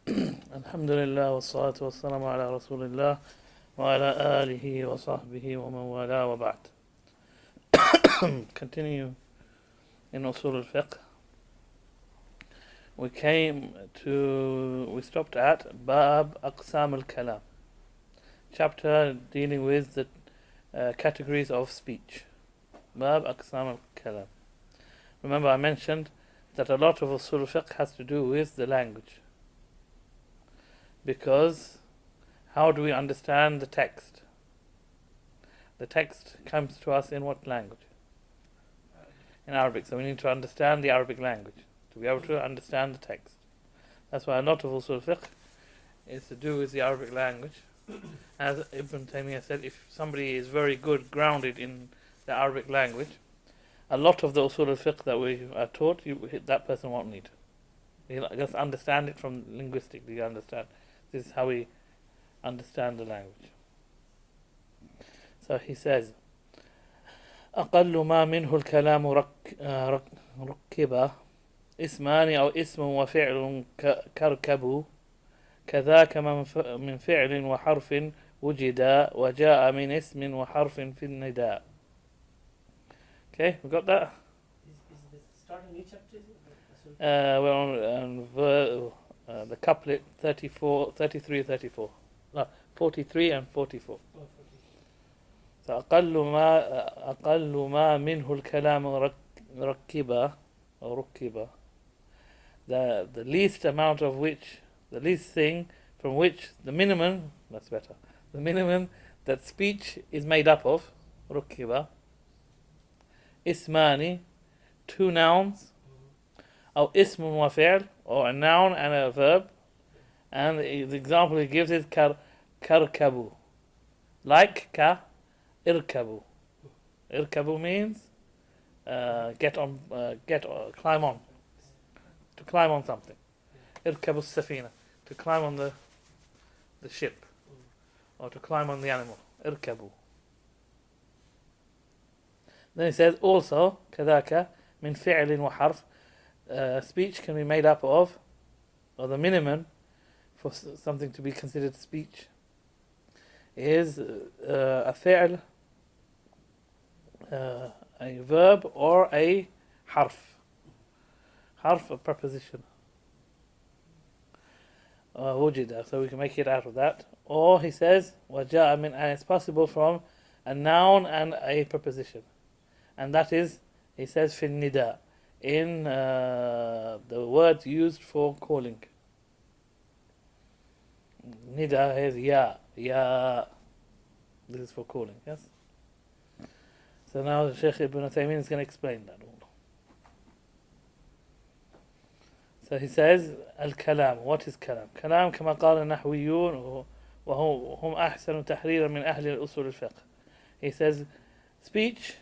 Alhamdulillah wa salatu wa salamu ala Rasulillah wa ala alihi wa sahbihi wa man wala wa ba'd. Continue in Usool Al-Fiqh. We stopped at Bab Aqsam Al-Kalam, chapter dealing with the categories of speech. Bab Aqsam Al-Kalam. Remember I mentioned that a lot of Usool Al-Fiqh has to do with the language. Because how do we understand the text? The text comes to us in what language? In Arabic. So we need to understand the Arabic language to be able to understand the text. That's why a lot of Usool Fiqh is to do with the Arabic language. As Ibn Taymiyyah said, if somebody is very good, grounded in the Arabic language, a lot of the Usool Fiqh that we are taught, that person won't need. He'll just understand it from linguistically. Understand. This is how we understand the language. So he says, أقل ما منه الكلام ركب اسمان أو اسم وفعل كركب كذاك من فعل وحرف وجد وجاء من اسم وحرف في النداء. Okay, we got that? Is this starting each chapter? We're on the couplet 34, 33, 34. No, 43 and 44. فأقل ما منه الكلام ركب أو ركب, the least amount of which, the least thing from which the minimum, that's better, the minimum that speech is made up of, ركب, اسماني, two nouns, أو اسم وفعل, or a noun and a verb, and the example he gives is كركبوا, like ka irkabu. Irkabu means climb on, to climb on something. Irkabu safina, to climb on the ship, or to climb on the animal. Irkabu. Then he says also كذاك من فعل وحرف, speech can be made up of, or the minimum for something to be considered speech is a fi'l, a verb, or a harf, a preposition, wujida, so we can make it out of that. Or he says وجاء من, and it's possible from a noun and a preposition, and that is, he says في النداء, in the words used for calling. Nida is ya. This is for calling, yes? So now Shaykh Ibn Taymiyyah is going to explain that all. So he says, Al-Kalam, what is Kalam? Kalam كما قال النحويون وهم أحسن تحريرا من أهل الأصول الفقه. He says, speech,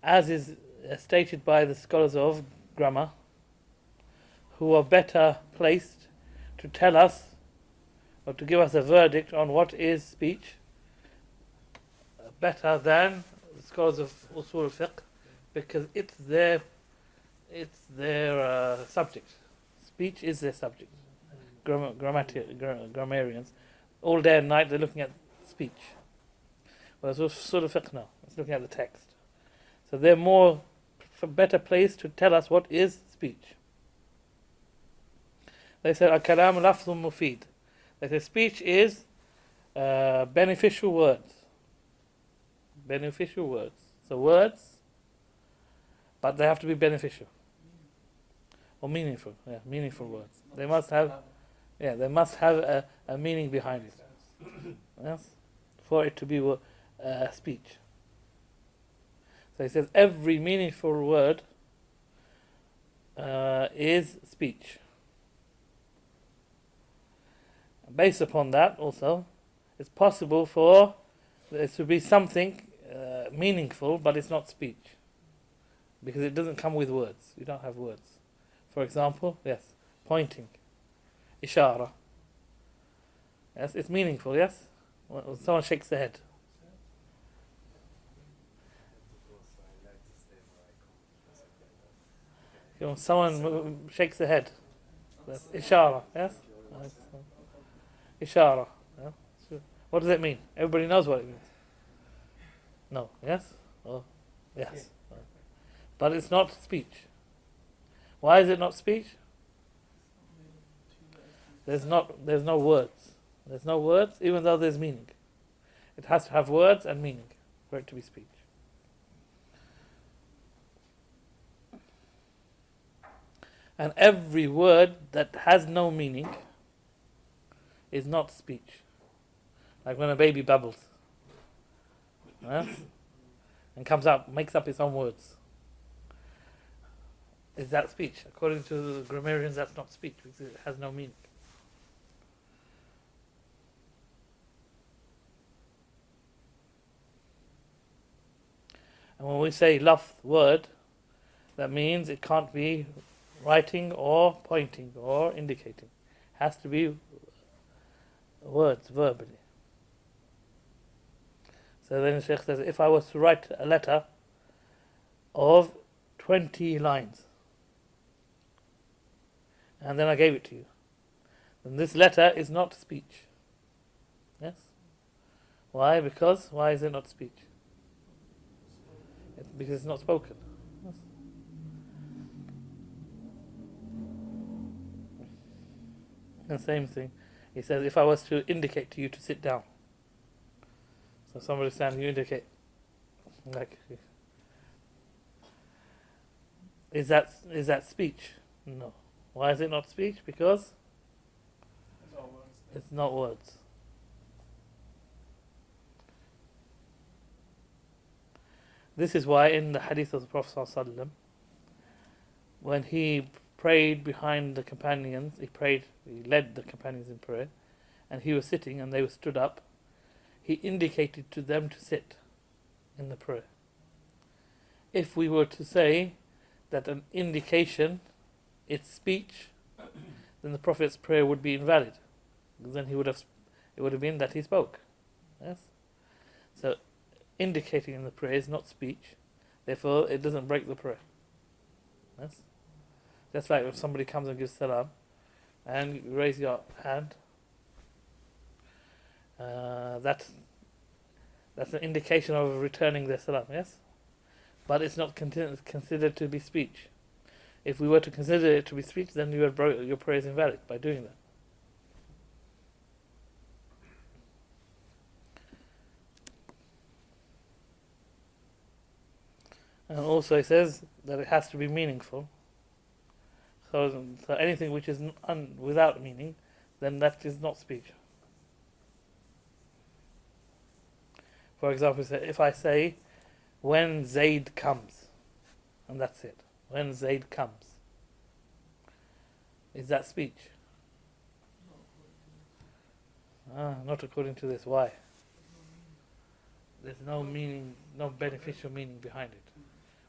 as is stated by the scholars of grammar, who are better placed to tell us, or to give us a verdict on what is speech, better than the scholars of Usool Al-Fiqh, because it's their subject. Speech is their subject. Grammarians, all day and night they're looking at speech. Whereas Usool Al-Fiqh now, it's looking at the text. So they're better placed to tell us what is speech. They said, Al-Kalam lafzun mufid. They say speech is beneficial words. Beneficial words. So words, but they have to be beneficial. Or meaningful. Yeah, meaningful words. They must have a meaning behind it. Yes? For it to be speech. So he says every meaningful word is speech. Based upon that also, it's possible for there to be something meaningful, but it's not speech, because it doesn't come with words. You don't have words. For example, yes, pointing, ishara. Yes, it's meaningful. Yes, when someone shakes their head. When someone shakes their head, that's ishara. Yes. Ishara. Yeah? So what does it mean? Everybody knows what it means. No. Yes? Oh, yes. But it's not speech. Why is it not speech? There's no words. There's no words, even though there's meaning. It has to have words and meaning for it to be speech. And every word that has no meaning is not speech. Like when a baby babbles. Yeah? And comes out, makes up its own words. Is that speech? According to the grammarians, that's not speech because it has no meaning. And when we say lafz, word, that means it can't be writing or pointing or indicating. It has to be words, verbally. So then the Shaykh says, if I was to write a letter of 20 lines, and then I gave it to you, then this letter is not speech. Yes? Why? Because, why is it not speech? Because it's not spoken. Yes. The same thing. He says, if I was to indicate to you to sit down, so somebody standing, you indicate, like, is that speech? No. Why is it not speech? Because it's not words. This is why in the hadith of the Prophet ﷺ, when he prayed behind the companions, he led the companions in prayer, and he was sitting and they were stood up, he indicated to them to sit in the prayer. If we were to say that an indication is speech, then the Prophet's prayer would be invalid. Because then it would have been that he spoke. Yes? So indicating in the prayer is not speech, therefore it doesn't break the prayer. Yes? Just like if somebody comes and gives salam and you raise your hand, that's an indication of returning their salam, yes? But it's not considered to be speech. If we were to consider it to be speech, then your prayer is invalid by doing that. And also it says that it has to be meaningful. So anything which is without meaning, then that is not speech. For example, if I say, when Zaid comes, and that's it. When Zaid comes. Is that speech? Not according to this. Why? There's no meaning, no beneficial meaning behind it.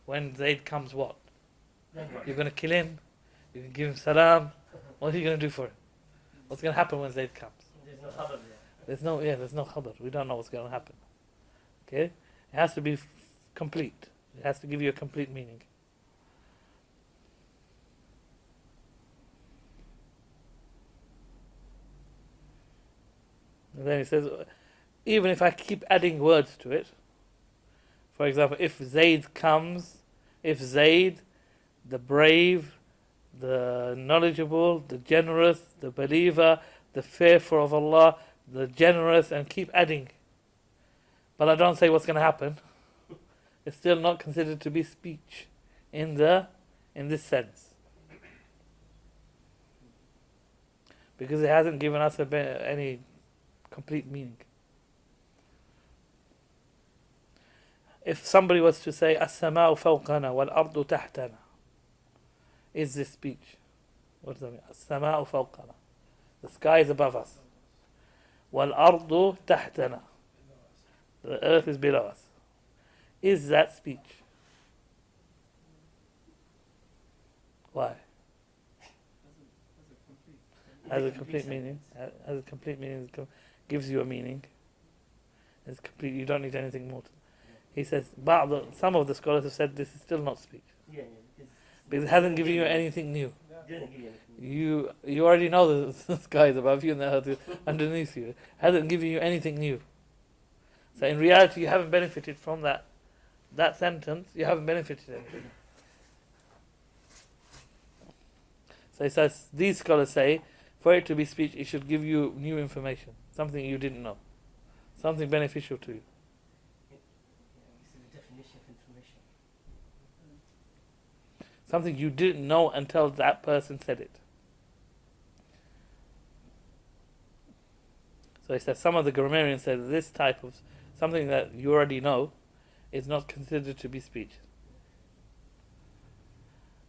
When Zaid comes, what? You're going to kill him? You can give him salam? What are you going to do for him? What's going to happen when Zaid comes? There's no khabar there. There's no khabar. We don't know what's going to happen. Okay? It has to be complete. It has to give you a complete meaning. And then he says, even if I keep adding words to it, for example, if Zaid comes, if Zaid, the brave, the knowledgeable, the generous, the believer, the fearful of Allah, the generous, and keep adding. But I don't say what's going to happen. It's still not considered to be speech in this sense. Because it hasn't given us any complete meaning. If somebody was to say, As-sama'u fawqana wal-ardu tahtana, is this speech? What does that mean? As-sama'u fawqana. The sky is above us. Wal-ardu tahtana. The earth is below us. Is that speech? Why? Has a complete meaning. Has a complete meaning. Gives you a meaning. It's complete. You don't need anything more. He says, some of the scholars have said this is still not speech. Yeah, because it hasn't given you anything new. No, Didn't give you anything. You already know the sky is above you and the earth is underneath you. It hasn't given you anything new. So in reality, you haven't benefited from that sentence. You haven't benefited anything. So it says, these scholars say, for it to be speech, it should give you new information, something you didn't know, something beneficial to you. Yeah, this is the definition of information. Something you didn't know until that person said it. So it says, some of the grammarians say that this type of something that you already know is not considered to be speech.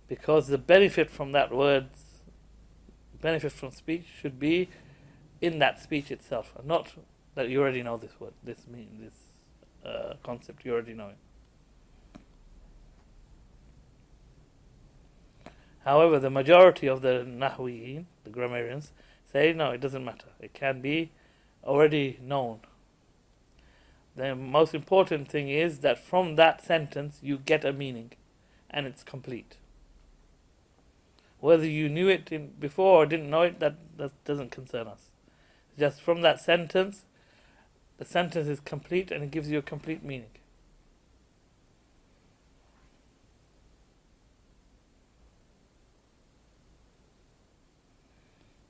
Because the benefit from that word, benefit from speech, should be in that speech itself, and not that you already know this word, this concept you already know it. However, the majority of the Nahwiyin, the grammarians, say no, it doesn't matter. It can be already known. The most important thing is that from that sentence you get a meaning, and it's complete. Whether you knew it before or didn't know it, that doesn't concern us. Just from that sentence, the sentence is complete and it gives you a complete meaning.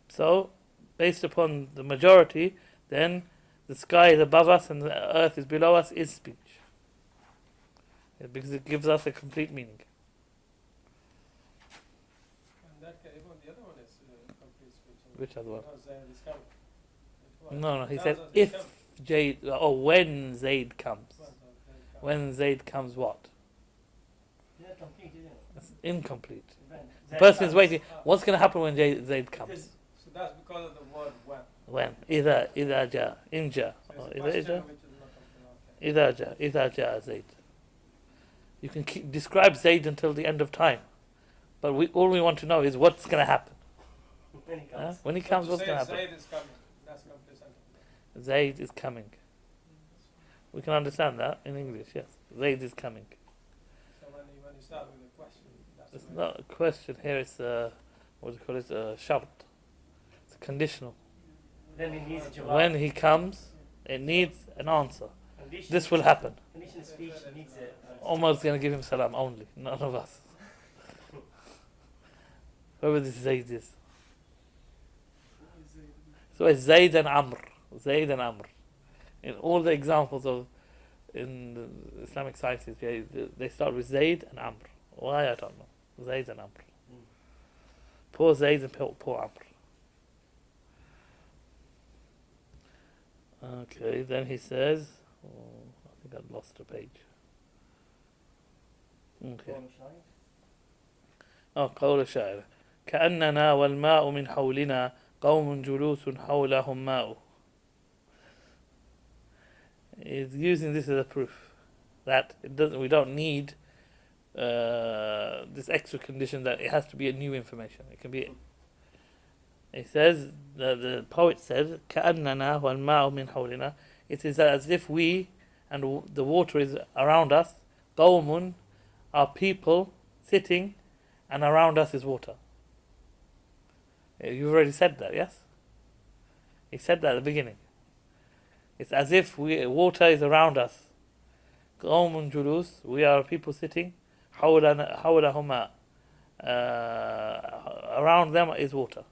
So, based upon the majority, then the sky is above us and the earth is below us is speech. Because it gives us a complete meaning. And that even the other one is complete speech. Which other one? Because Zayd is coming. No, he said if Zayd, when Zayd comes. When Zayd comes what? It's not complete, isn't it? It's incomplete. When The person is waiting. What's going to happen when Zayd comes? Because So that's because of the word when. When? إذا جاء. إن جاء. So it's a إذا question جاء. which is not complete. Okay. إذا جاء Zayd. You can describe Zayd until the end of time. But all we want to know is what's going to happen. when he comes. When he So comes, to what's say going to happen? Zayd is coming. That's complete sentence. Zayd is coming. We can understand that in English, yes. Zayd is coming. So when you start with a question, that's It's when- not a question here, it's what do you call it? Shart. It's conditional. Then it needs a jawab. When he comes, it needs an answer. Condition- This will happen. Condition of speech needs a. Omar's going to give him salam only, none of us. Whoever this Zayd is. So it's Zayd and Amr. Zayd and Amr. In all the examples in the Islamic sciences, they start with Zayd and Amr. Why, I don't know. Zayd and Amr. Poor Zayd and poor Amr. Okay, then he says, I think I lost a page. Okay. قول الشاعر كأننا والماء من حولنا قوم جلوس حولهم ماء. He's using this as a proof that we don't need this extra condition that it has to be a new information. It can be. He says the poet said كأننا والماء من حولنا. It is as if we and the water is around us. قوم are people sitting, and around us is water. You've already said that, yes? He said that at the beginning. It's as if water is around us. قوم جلوس, we are people sitting. حولهما, around them is water.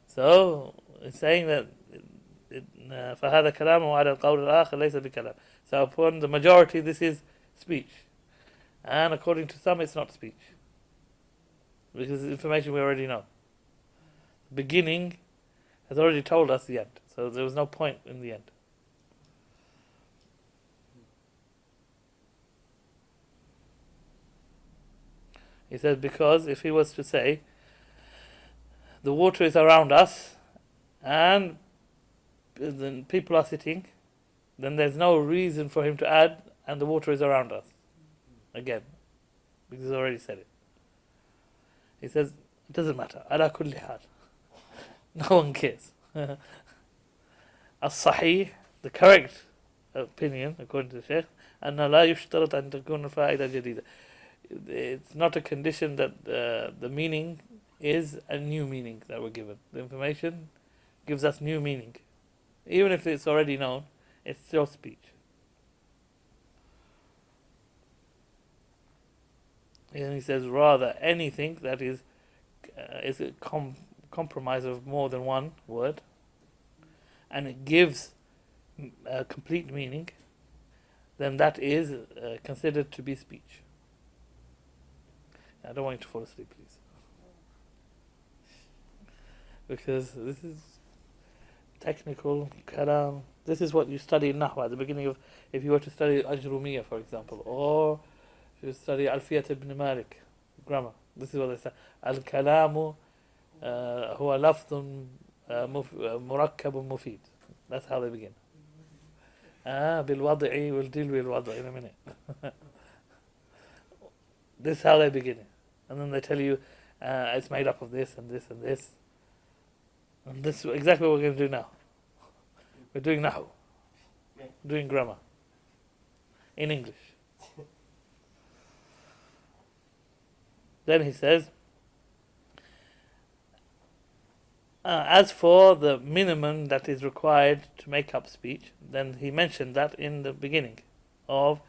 So it's saying that فهذا كلام وعلى القول الآخر ليس بكلام. So upon the majority this is speech, and according to some it's not speech, because it's information we already know. The beginning has already told us the end, so there was no point in the end. He says because if he was to say the water is around us and the people are sitting, then there's no reason for him to add and the water is around us again, because he's already said it. He says it doesn't matter. Ala kulli hal. No one cares. As-sahih, the correct opinion according to the Shaykh, أن لا يشترط أن تكون الفائدة جديدة. It's not a condition that the meaning is a new meaning that we're given. The information gives us new meaning. Even if it's already known, it's still speech. And he says, rather, anything that is a compromise of more than one word, and it gives a complete meaning, then that is considered to be speech. I don't want you to fall asleep, please. Because this is technical kalam. This is what you study in Nahwa at the beginning of, if you were to study Ajrumiyya, for example, or if you study Alfiyat ibn Malik, grammar. This is what they say. Al-kalamu huwa lafdun murakkabun mufid. That's how they begin. Bil-wad'i, we'll deal with al-wad'i in a minute. This is how they begin it. And then they tell you it's made up of this and this and this. And this is exactly what we're going to do now. We're doing Nahu. Doing grammar. In English. Then he says, as for the minimum that is required to make up speech, then he mentioned that in the beginning of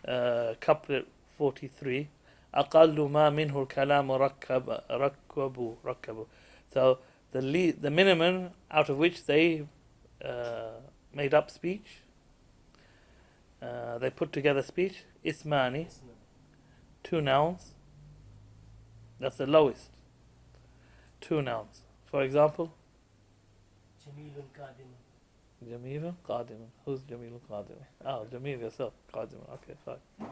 couplet 43. أقل ما منه الكلام ركبوا. So the minimum out of which they made up speech, they put together speech, ismani, two nouns. That's the lowest. Two nouns. For example, Jamilun Qadimun. Jamilun Qadimun. Who's Jamilun Qadimun? Oh, Jamil yourself. Qadimun. Okay, fine.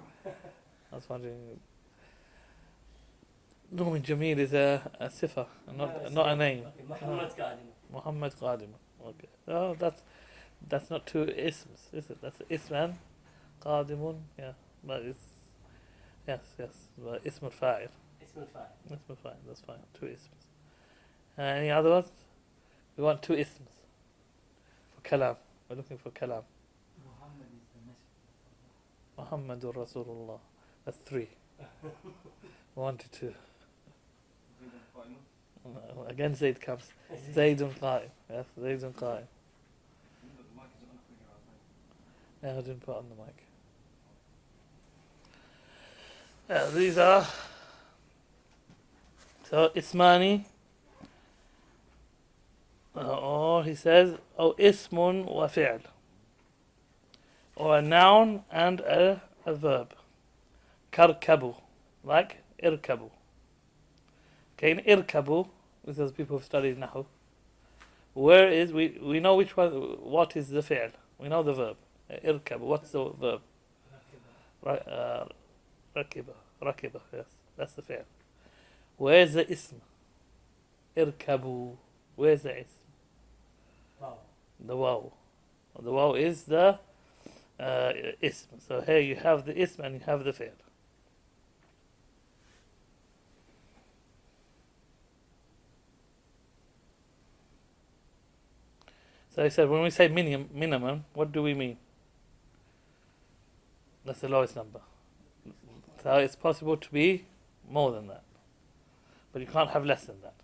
I was wondering. Normally, Jamil is a sifa, not a name. Okay, Muhammad Qadimun. Muhammad Qadimun. Okay. Oh, that's not two isms, is it? That's Isman Qadimun. Yeah, but it's yes. But Ism al-Fa'il. Ismul Fa'il. Ism al-Fa'il. That's fine. Two isms. Any other ones? We want two isms for kalam. We're looking for kalam. Muhammadur Rasulullah. That's three. We wanted two. Again, Zayd comes. Zaydun Qa'im. Yes, Zaydun Qa'im. Yeah, I didn't put on the mic. Yeah, these are. So, Ismani. Or he says, ismun wa fi'l. Or a noun and a verb. Karkabu. Like irkabu. Okay, in irkabu, this is people who've studied Nahu. Where is, we know which one, what is the fi'l. We know the verb. Irkabu, what's the verb? Rakiba, yes. That's the fi'l. Where's the ism? Irkabu. Where's the ism? Wow. The waw. The waw is the ism. So here you have the ism and you have the fi'l. So he said, when we say minimum, what do we mean? That's the lowest number. So it's possible to be more than that. But you can't have less than that.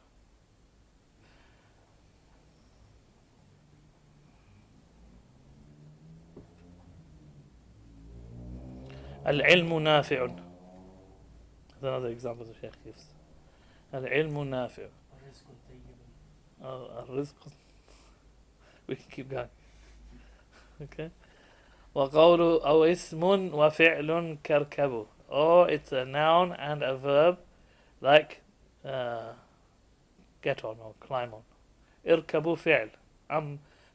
Al-ilmu nafi'un. That's another example the Shaykh gives. Al-ilmu nafi'un. Al-rizq. We can keep going. Okay. وَقَوْلُ أَوْ اسْمٌ وَفِعْلٌ كَرْكَبُ. Or it's a noun and a verb like get on or climb on. اركبوا فعل.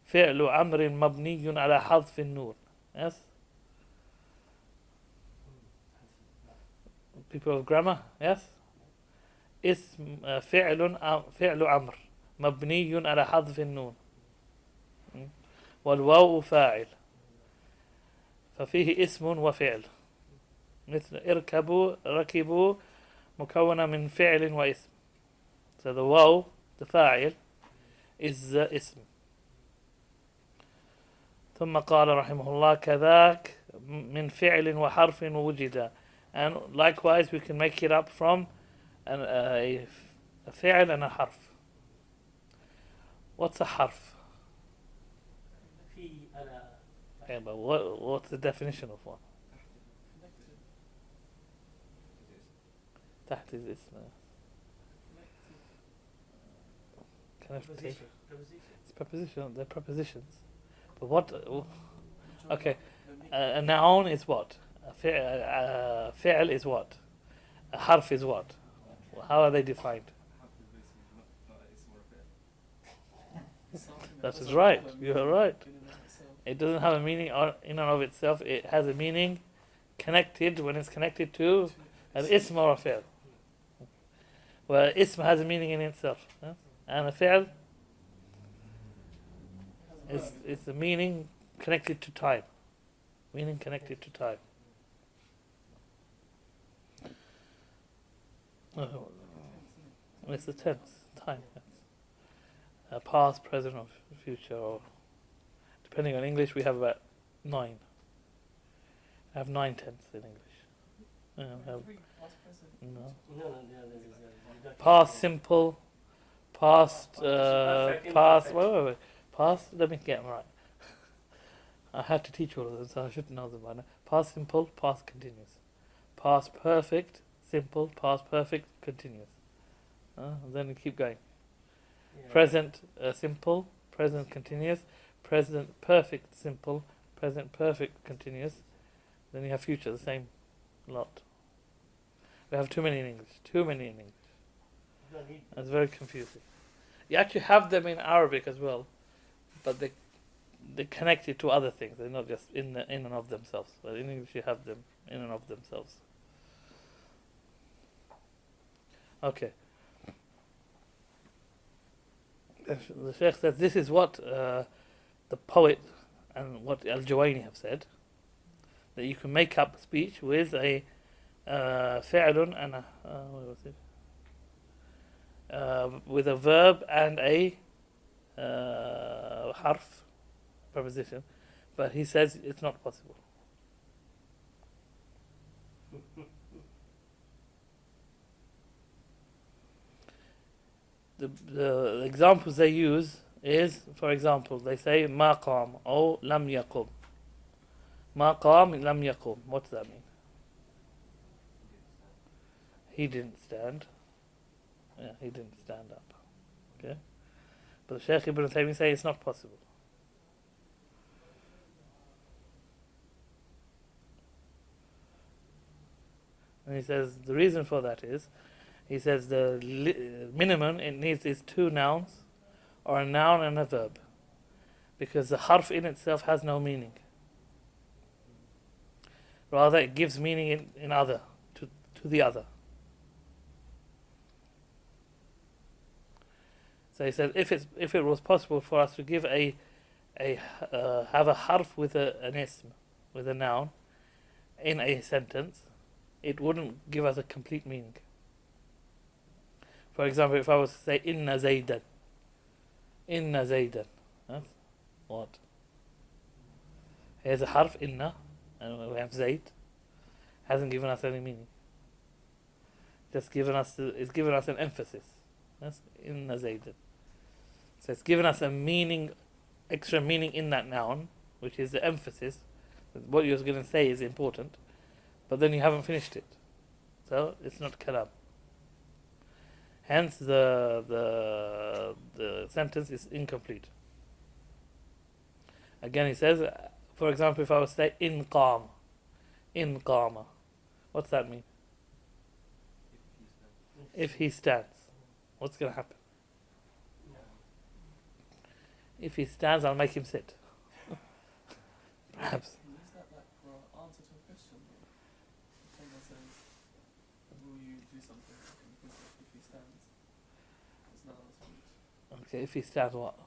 فعل أمر مبني على حذف النون. Yes? People of grammar, yes? اسم فعل أمر مبني على حذف النون. والواو فاعل ففيه اسم وفعل مثل اركبوا ركبوا مكونة من فعل واسم. So the واو, the فاعل, is the اسم. ثم قال رحمه الله كذاك من فعل وحرف وجد. And likewise we can make it up from a a fi'l and a harf. What's a harf? في أنا Yeah, but what's the definition of one? تحت الاسم. Can I take preposition. Preposition. it's preposition? They're prepositions. But what? Okay, a noun is what? A fi'l is what? A harf is what? How are they defined? That is right. You're right. It doesn't have a meaning in and of itself. It has a meaning connected when it's connected to an ism or a fi'l. Well, ism has a meaning in itself, huh? And a fi'l is the meaning connected to time. Meaning connected to time. It's the tense, time. Past, present, or future, or depending on English, we have about 9. I have 9 tense in English. No. Past simple, past, past. Wait. Past. Let me get them right. I had to teach all of them, so I should know them by now. Past simple, past continuous. Past perfect, simple, past perfect, continuous. And then you keep going. Present simple, present continuous, present perfect simple, present perfect continuous. Then you have future, the same lot. We have too many in English. Too many in English. It's very confusing. You actually have them in Arabic as well, but they're connected to other things. They're not just in and of themselves. But in English you have them in and of themselves. Okay. The Shaykh says this is what the poet and what Al-Jawaini have said, that you can make up speech with a fi'lun and a what was it? With a verb and a harf, preposition, but he says it's not possible. The examples they use is, for example, they say ma qam or lam yaqum. Ma qam lam yaqum. What does that mean? He didn't stand. Yeah, he didn't stand up. Okay, but the Shaykh Ibn Taymiyyah say it's not possible. And he says the reason for that is, he says the minimum it needs is 2 nouns, or a noun and a verb, because the harf in itself has no meaning. Rather, it gives meaning in other to the other. So he says if it was possible for us to give have a harf with an ism, with a noun, in a sentence, it wouldn't give us a complete meaning. For example, if I was to say inna zaydan, huh? What? Here's a harf inna, and we have zayd. Hasn't given us any meaning. It's given us an emphasis. Yes? Inna zaydan. So it's given us a meaning, extra meaning in that noun, which is the emphasis. What you're going to say is important, but then you haven't finished it, so it's not kalam. Hence, the sentence is incomplete. Again, he says, for example, if I was to say in qama, what's that mean? If he stands, what's going to happen? If he stands, I'll make him sit. Perhaps. Is that like for an answer to a question? Someone says, will you do something? And he says, if he stands, it's not a speech. Okay, if he stands, what?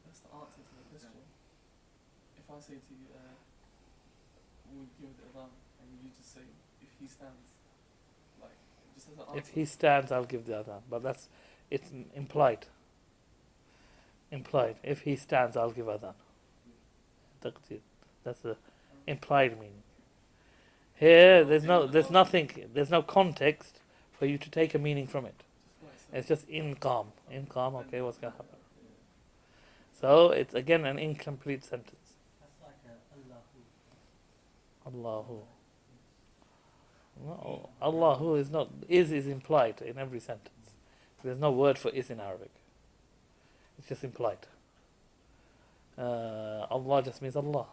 That's the answer to the question. If I say to you, will you give the adhan, and you just say, if he stands, like, just as an answer. If he stands, I'll give the adhan. But it's implied. If he stands, I'll give adhan. That's the implied meaning. Here, there's no context for you to take a meaning from it. It's just in calm. In calm, okay, what's going to happen? So it's again an incomplete sentence. That's like Allahu. Allahu. No, Allahu is not, is implied in every sentence. There's no word for is in Arabic. It's just implied. Allah just means Allah.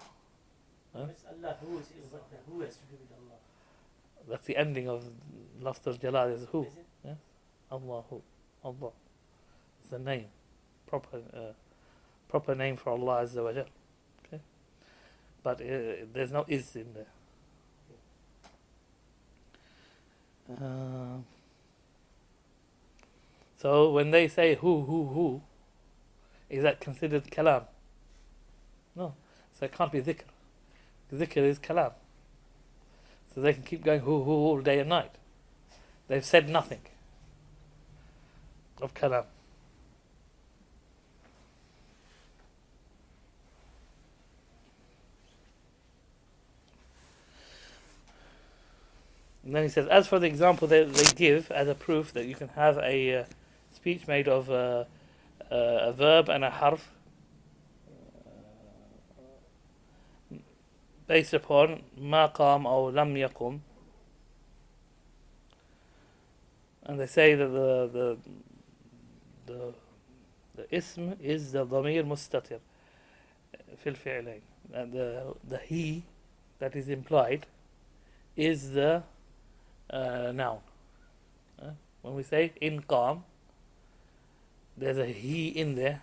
Huh? It's Allah who is what the who has to do with Allah. That's the ending of Lafz al-Jalal is who. Is it? Yes? Allahu. Allah. It's the name. Proper name for Allah Azza wa Jal. Okay? But there's no is in there. So when they say who, is that considered kalam? No. So it can't be dhikr. Dhikr is kalam. So they can keep going who all day and night. They've said nothing of kalam. And then he says, as for the example they give as a proof that you can have a speech made of a verb and a harf based upon ma qam or lam yakum, and they say that the ism is the dhamir mustatir fil fi'lain, and the he that is implied is the noun. When we say in qam, there's a he in there,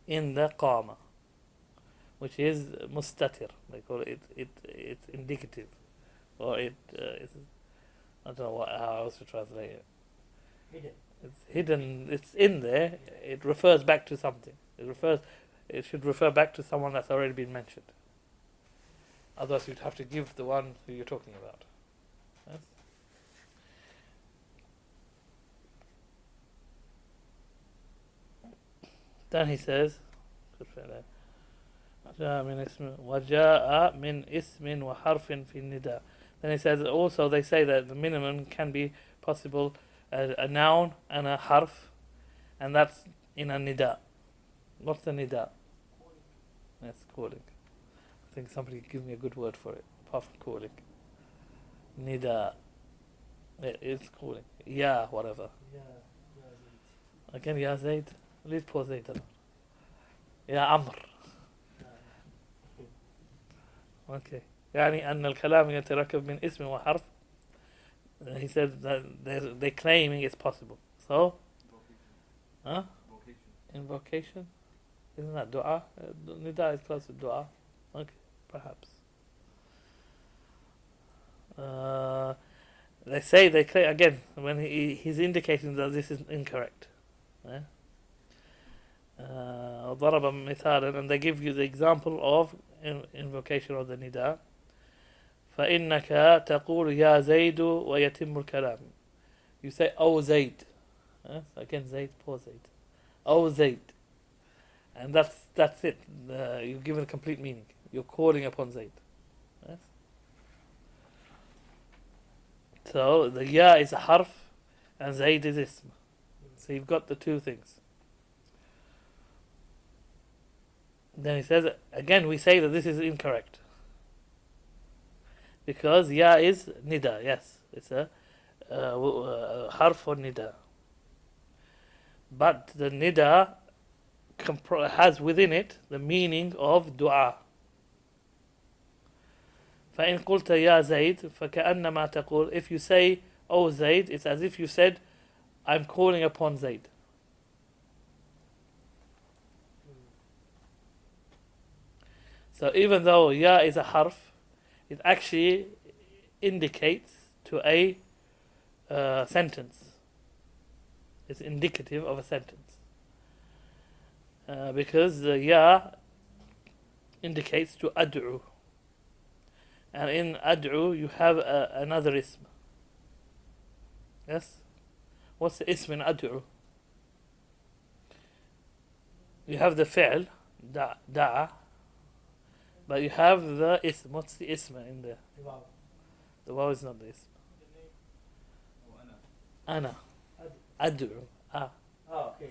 in the qama, which is mustatir. They call it, it's indicative, or it's, I don't know how else to translate it. Hidden. It's hidden. It's in there. It refers back to something. It should refer back to someone that's already been mentioned. Otherwise, you'd have to give the one who you're talking about. Yes? Then he says, وَجَاءَ مِنْ إِسْمٍ وَحَرْفٍ فِي النِّدَاءِ. Then he says also they say that the minimum can be possible a noun and a harf, and that's in a nida. What's the nida? Yes, calling. I think somebody give me a good word for it, apart from calling. Nida. It's calling. Ya, whatever. Yeah. Again, Ya Zayd. Leave poor Zayd alone. Ya Amr. Okay. يعني أن الكلام يتركب من اسم وحرف. He said that they're claiming it's possible. So, huh? Invocation. Isn't that dua? Nida is close to dua. Okay, perhaps. They claim again when he's indicating that this is incorrect. Yeah? ضرب مثالا, and they give you the example of invocation of the nida. فإنك تقول يا زيد ويتم الكلام. You say أو زيد. Again Zayd, poor Zayd. أو زيد. And that's it. You give it a complete meaning. You're calling upon Zayd. Yes? So the ya is a harf and Zayd is ism. So you've got the two things. Then he says, again we say that this is incorrect. Because ya is nida, yes. It's a harf or nida. But the nida has within it the meaning of dua. فإن قلت يا زيد فكأنما تقول, if you say oh Zayd, it's as if you said I'm calling upon Zayd. So even though ya is a harf, it actually indicates to a sentence. It's indicative of a sentence. Because the ya indicates to ad'u. And in ad'u you have another ism. Yes? What's the ism in ad'u? You have the fi'l, da'a. But you have the ism. What's the ism in there? The waw is not the ism. Ana. Ad'u. Oh, okay.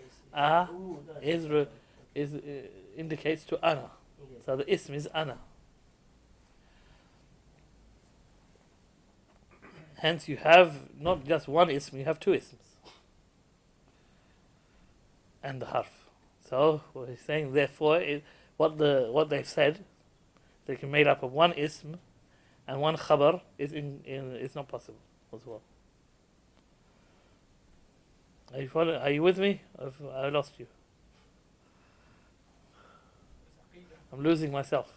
Ooh, that's is okay. indicates to ana. Yes. So the ism is ana. Hence you have not just one ism, you have two isms. And the harf. So what he's saying, therefore, what they've said, they can made up of one ism and one khabar is not possible as well. Are you with me? I lost you. I'm losing myself.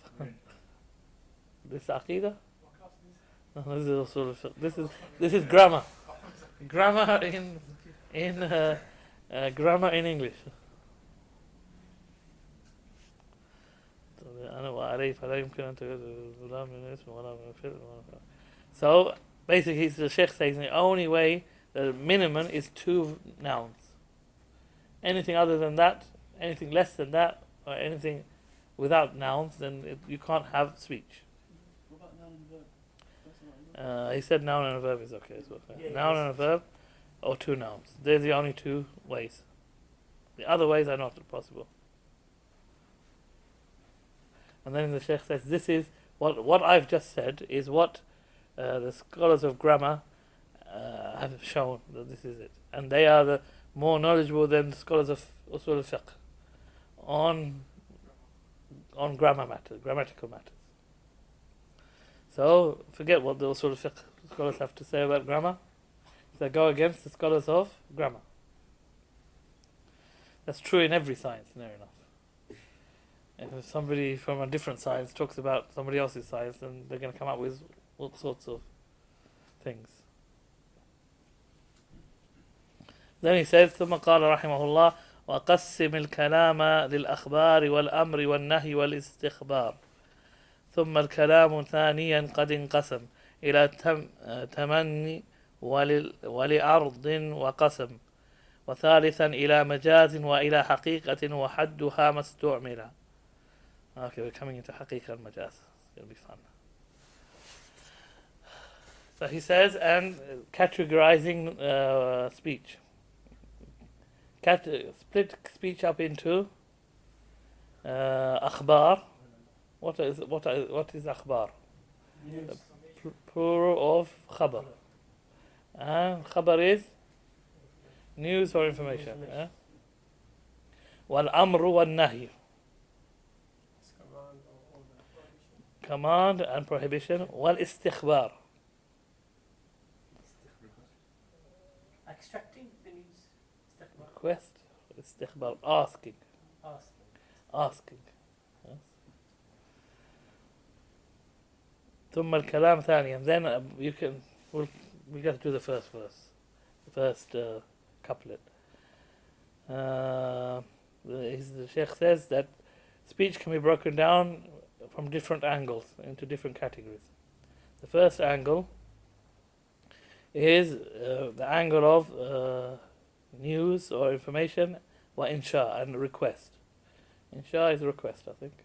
This is aqidah? No, this is usul al-fiqh. This is grammar. Grammar grammar in English. So basically, the Shaykh says the only way, the minimum is two nouns. Anything other than that, anything less than that, or anything without nouns, then you can't have speech. What about noun and verb? That's not He said noun and a verb is okay as well. Yeah, Noun yes. and a verb, or two nouns. They're the only two ways. The other ways are not possible. And then the Shaykh says, this is what I've just said is what the scholars of grammar have shown that this is it, and they are the more knowledgeable than the scholars of Usool Al-Fiqh on grammar matters, grammatical matters. So forget what the Usool Al-Fiqh scholars have to say about grammar. They go against the scholars of grammar. That's true in every science, near enough. If somebody from a different science talks about somebody else's science, then they're going to come up with all sorts of things. Then he says, ثم قال رحمه الله وقسم الكلام للأخبار والأمر والنهي والاستخبار ثم الكلام ثانيا قد انقسم إلى تمني ولعرض وقسم وثالثا إلى مجاز وإلى حقيقة وحدها ما استعمل. Okay, we're coming into حقيقة and majaz. It's going to be fun. So he says, and categorizing speech. Split speech up into akhbar. What is akhbar? News. Plural of khabar. And khabar is news or information. Wal-amru wal-nahy. It's command or order. Command and prohibition. Wal-istikhbar. Extracting the news. Istikhbar. Request. Istikhbar. Asking. Asking. Yes. ثم الكلام ثانيا. Then we got to do the first verse. The first couplet. The Shaykh says that speech can be broken down from different angles into different categories. The first angle is the angle of news or information, wa insha, and request. Insha is request, I think.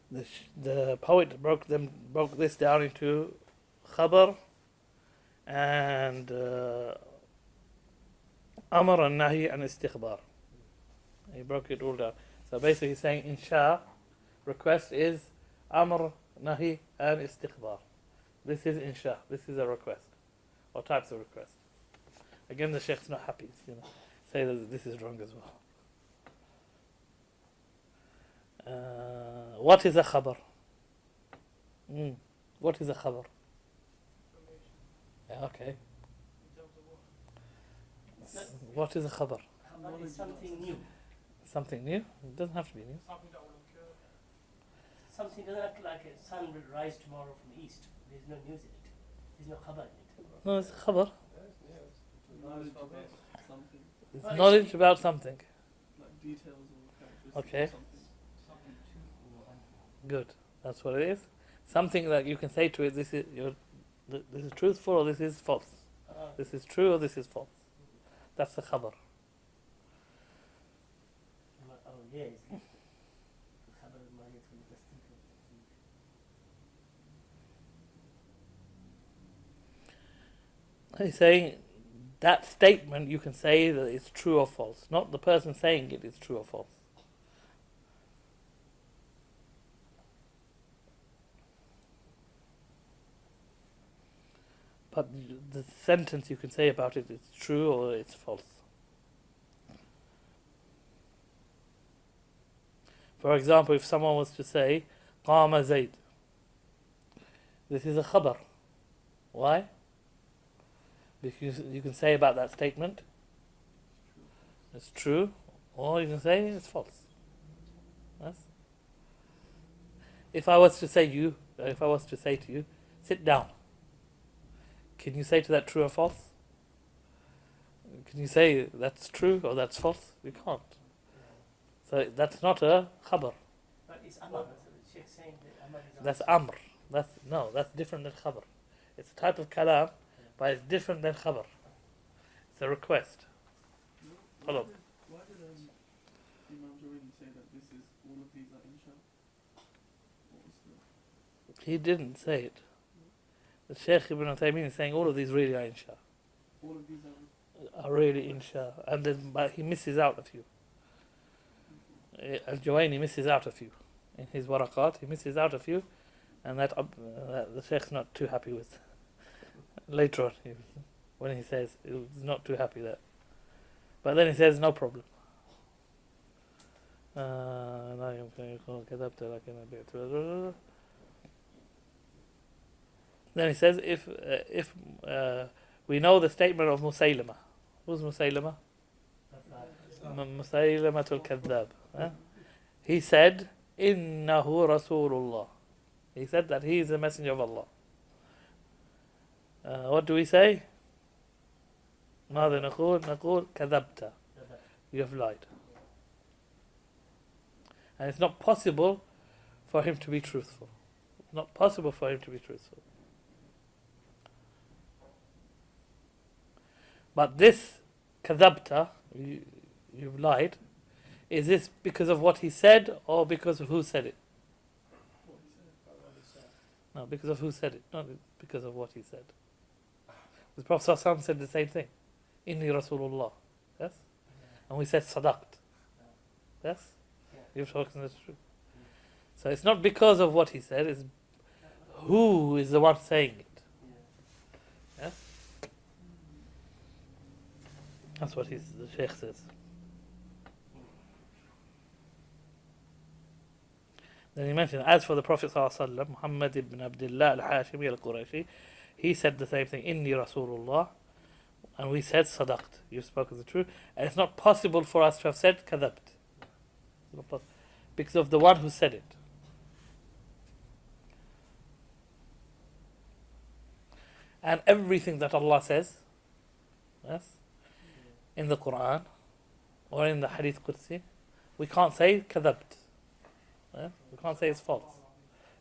The poet broke this down into khabar and amr and nahi and istikhbar. He broke it all down. So basically he's saying insha, request is amr, nahi and istikhbar. This is insha, this is a request. Or types of request. Again, the Shaykh's not happy, say that this is wrong as well. What is a khabar? What is a khabar? Yeah, okay. What is a khabar? Khabar is something new. Something new? It doesn't have to be new. Something that will occur. Something doesn't have to, like a sun will rise tomorrow from the east. There's no news in it. There's no khabar in it. No, it's a khabar. Knowledge about something. It's Well, knowledge about something. Like details or characteristics Okay. of something. Good. That's what it is. Something that you can say to it, this is truthful or this is false. This is true or this is false. That's the khabar. Oh, yes. Khabar al-Ma'iyat wal-Tasdiq. He's saying that statement you can say that it's true or false, not the person saying it is true or false. But the sentence you can say about it is true or it's false. For example, if someone was to say, Qama Zayd, this is a khabar. Why? Because you can say about that statement, it's true, or you can say it's false. Yes? If I was to say to you, sit down, can you say to that true or false? Can you say that's true or that's false? You can't. So that's not a khabar. But it's Amr. So the Shaykh saying that Amr is That's amr. That's different than khabar. It's a type of kalam, but it's different than khabar. It's a request. Follow. Why did Imam Jawaini say that this is all of these are insha? What was the... He didn't say it. The Shaykh Ibn Uthaymeen is saying all of these really are insha. All of these are... Are really insha. And then, but he misses out a few. Al-Jawaini misses out a few. In his Waraqat, he misses out a few. And that the Shaykh's not too happy with. Later on, when he says, he's not too happy there. But then he says, no problem. Then he says, if we know the statement of Musaylama. Who's Musaylama? Musaylama al-Kadhdhab. He said, Innahu Rasulullah. He said that he is the messenger of Allah. What do we say? ماذا نقول كذبت. You have lied. And it's not possible for him to be truthful. Not possible for him to be truthful. But this كذبت, you've lied, is this because of what he said or because of who said it? No, because of who said it, not because of what he said. The Prophet ﷺ said the same thing. Inni Rasulullah. Yes? And we said sadaqt. Yes? You've spoken the truth. So it's not because of what he said, it's who is the one saying it. Yes? That's what the Shaykh says. Then he mentioned, as for the Prophet ﷺ, Muhammad ibn Abdullah al-Hashimi al-Qurashi, he said the same thing, Inni Rasulullah, and we said sadaqt, you've spoken the truth, and it's not possible for us to have said kadhabt, because of the one who said it. And everything that Allah says, yes, in the Quran or in the Hadith Qudsi, we can't say kadhabt. Yeah? We can't say it's false.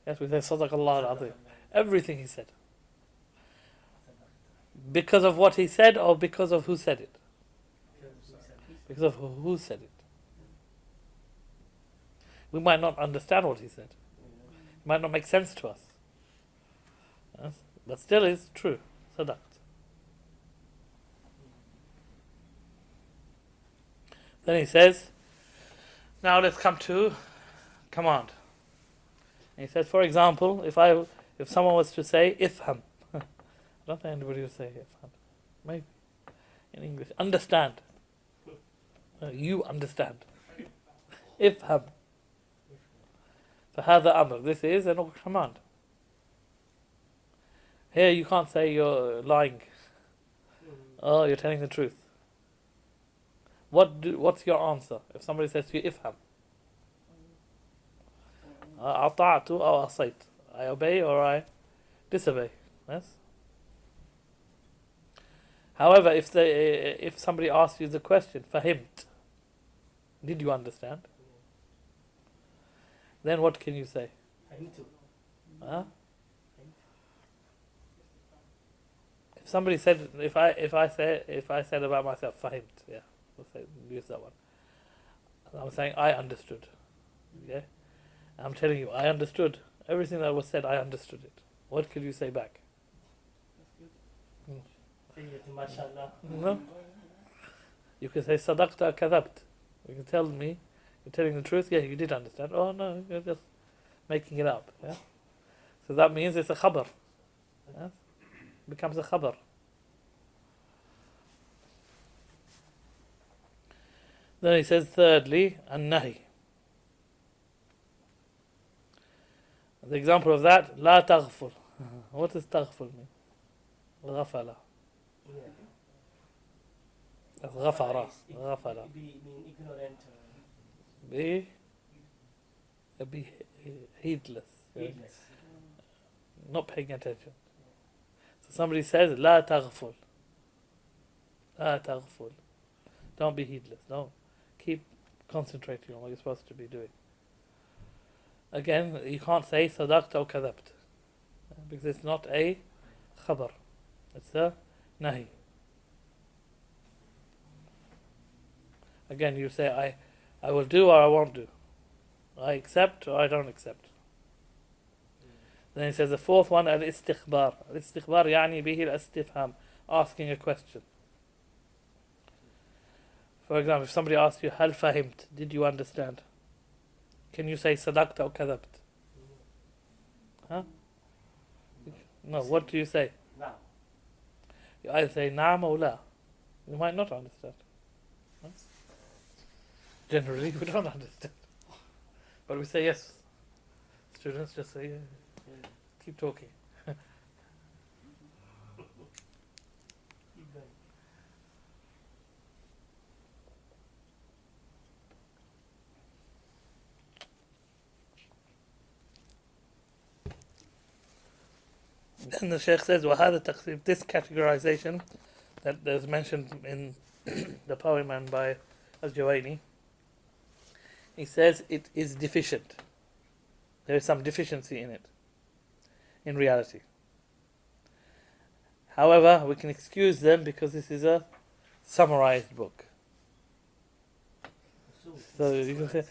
Yes, we say Sadaqallah al-Azim. Everything he said. Because of what he said or because of who said it? Because of who said it. We might not understand what he said. It might not make sense to us. Yes? But still it's true. Sadaqt. Then he says, now let's come to command. And he said, for example, if someone was to say ifham, I don't think anybody would say ifham. Maybe in English, understand. You understand. Ifham. فهذا أمر. This is an command. Here you can't say you're lying. Oh, you're telling the truth. What's your answer if somebody says to you ifham? أطعت أو أصيت. I obey or I disobey. Yes. However, if somebody asks you the question, fahimt, did you understand? Then what can you say? Huh? If somebody said, if I said about myself, fahimt, yeah, we'll say, use that one. I'm saying I understood. Okay. I'm telling you, I understood. Everything that was said, I understood it. What could you say back? MashaAllah. No. You can say sadaqta kadhabt. You can tell me, you're telling the truth. Yeah, you did understand. Oh no, you're just making it up. Yeah. So that means it's a khabar. Yeah? It becomes a khabar. Then he says thirdly, an-nahi. The example of that, la taghful. What does taghful mean? Ghafala. Yeah. That's ghafara. Ghafala. Being ignorant. Be heedless. Heedless. Not paying attention. So somebody says, la taghful. La taghful. Don't be heedless. Don't. Keep concentrating on what you're supposed to be doing. Again, you can't say sadaqta or kadhabt. Because it's not a khabar. It's a nahi. Again, you say, I will do or I won't do. I accept or I don't accept. Then he says the fourth one, al-istikhbar. Al-istikhbar يعني به al-istifham. Asking a question. For example, if somebody asks you, هل فهمت? Did you understand? Can you say sadaqta or kadhabt? Huh? No, what do you say? Now. You either say na'am or la. You might not understand. Huh? Generally, we don't understand. But we say yes. Students just say, keep talking. Keep going. Then the Shaykh says, وَهَذا تقسيم. This categorization that is mentioned in the poem and by Al-Jawaini, he says it is deficient. There is some deficiency in it, in reality. However, we can excuse them because this is a summarized book. So you can say,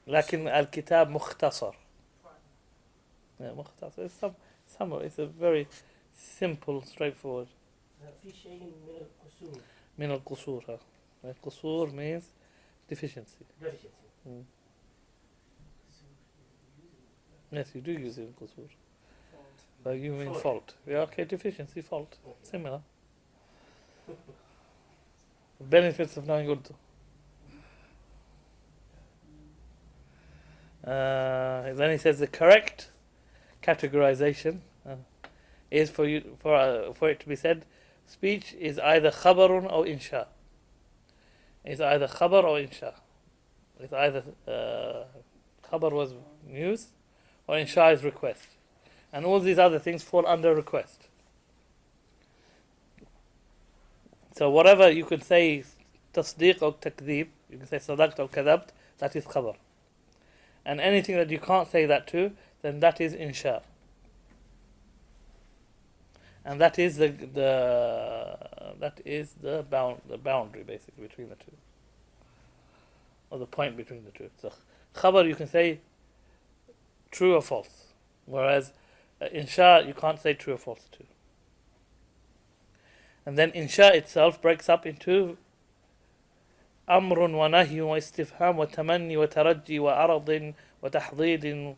لكن الكتاب مختصر. Yeah, مختصر. It's summary. It's a very simple, straightforward. في شيء من القصور. من القصور. القصور means deficiency. Deficiency. Yes, you do use it in qusur. But you mean fault. Yeah, okay, deficiency, fault. Similar. Benefits of knowing Urdu. Then he says the correct categorization is for it to be said, speech is either khabarun or insha. It's either khabar or insha. It's either khabar was news or insha is request. And all these other things fall under request. So whatever you could say tasdeeq or takdeeb, you can say sadaqt or kadhabt, that is khabar. And anything that you can't say that to, then that is insha. And that is the boundary basically between the two. Or the point between the two. So khabar you can say true or false. Whereas insha you can't say true or false to. And then insha itself breaks up into amrun wa nahy wa istifham wa tamanni wa tarajji wa aradin wa tahdid.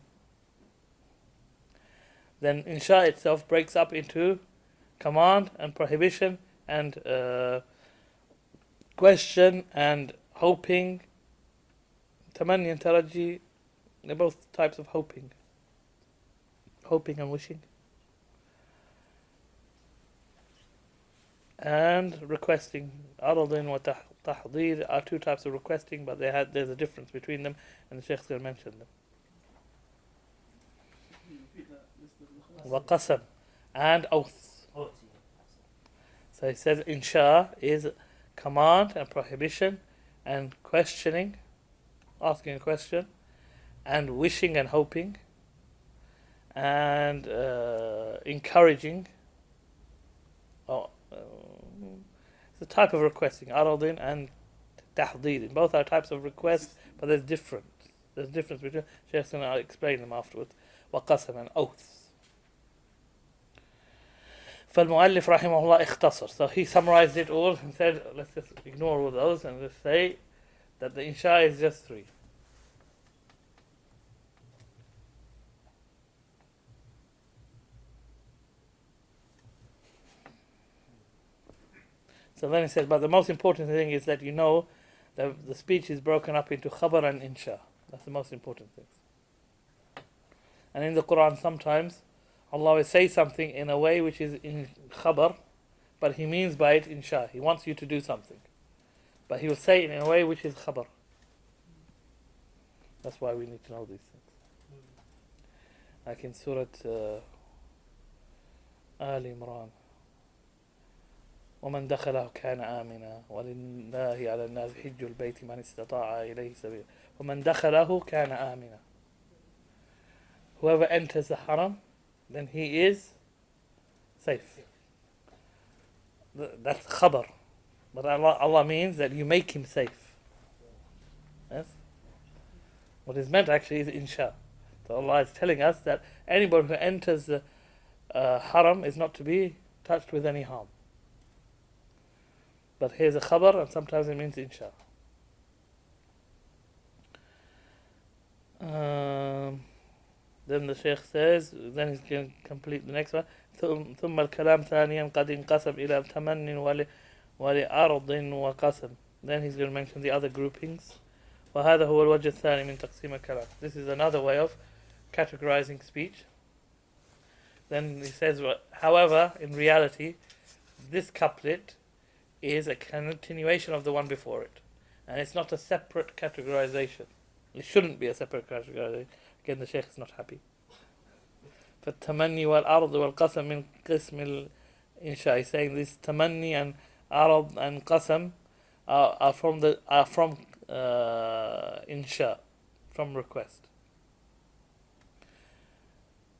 Then insha itself breaks up into command and prohibition and question and hoping. Tamanni and tarajji, they're both types of hoping. Hoping and wishing. And requesting. Aradin wa tahdid are two types of requesting, but there's a difference between them, and the Shaykh's going to mention them. Wa qasam and oaths. So he says insha is command and prohibition and questioning, asking a question, and wishing and hoping, and encouraging. It's a type of requesting, aradin and tahdid. Both are types of requests, but there's difference. There's a difference between. Shaykh's going to explain them afterwards. Wa qasam and oaths. فالمؤلف رحمه الله اختصر. So he summarized it all and said, let's just ignore all those and just say that the insha is just 3. So then he said, but the most important thing is that you know that the speech is broken up into khabar and insha. That's the most important thing. And in the Quran sometimes Allah will say something in a way which is in khabar, but He means by it insha. He wants you to do something, but He will say it in a way which is khabar. That's why we need to know these things. Like in Surah Al Imran, ومن دخله كان آمنا ولله على الناس حج البيت من استطاع إليه سبيلا ومن دخله كان آمنا. Whoever enters the haram, then he is safe. That's khabar. But Allah means that you make him safe. Yes? What is meant actually is insha. So Allah is telling us that anybody who enters the haram is not to be touched with any harm. But here's a khabar, and sometimes it means insha. Then the Shaykh says, then he's going to complete the next one. ثم الكلام ثانيا قد انقسم إلى تمن ولعرض وقسم. Then he's going to mention the other groupings. وهذا هو الوجه الثاني من تقسيم الكلام. This is another way of categorizing speech. Then he says, however, in reality, this couplet is a continuation of the one before it. And it's not a separate categorization. It shouldn't be a separate categorization. Again, the Shaykh is not happy. فالتمني والعرض والقسم من قسم الإنشاء. He's saying this tamanni and arad and qasam are from insha, from request.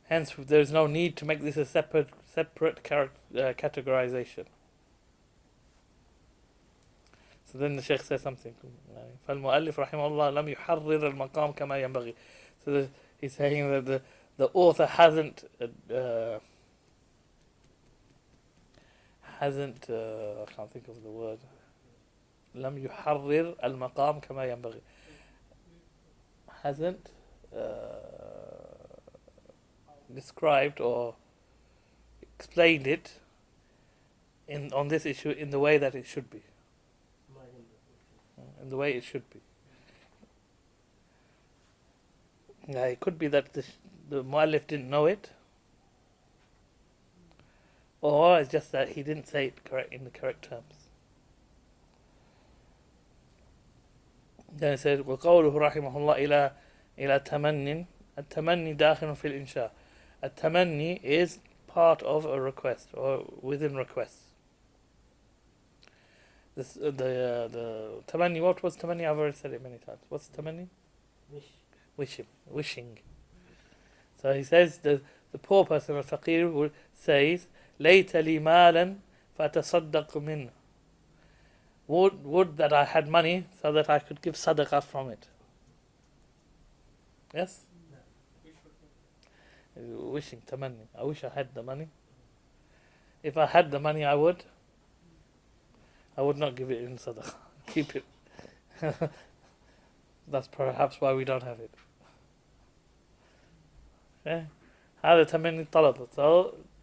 Hence, there is no need to make this a separate categorization. So then the Shaykh says something. فالمؤلف رحمه الله لم يحرر المقام كما ينبغي. So he's saying that the author hasn't I can't think of the word. لم يحرر المقام كما ينبغي. Hasn't described or explained it on this issue in the way that it should be. In the way it should be. Now, it could be that the mu'allif didn't know it, or it's just that he didn't say it correct in the correct terms. Then he said, وقوله رحمه الله إلى تمن. التمني داخل في الإنشاء. A tamanni is part of a request or within requests. This the tamanni. What was tamanni? I've already said it many times. What's tamanni? Wishing. So he says the poor person, the faqir, says, ليت لي مالا فأتصدق منه. Would that I had money so that I could give sadaqah from it. Yes? Wishing, tamanni. I wish I had the money. If I had the money, I would not give it in sadaqah. Keep it. That's perhaps why we don't have it. Okay? هذا تمني طلب.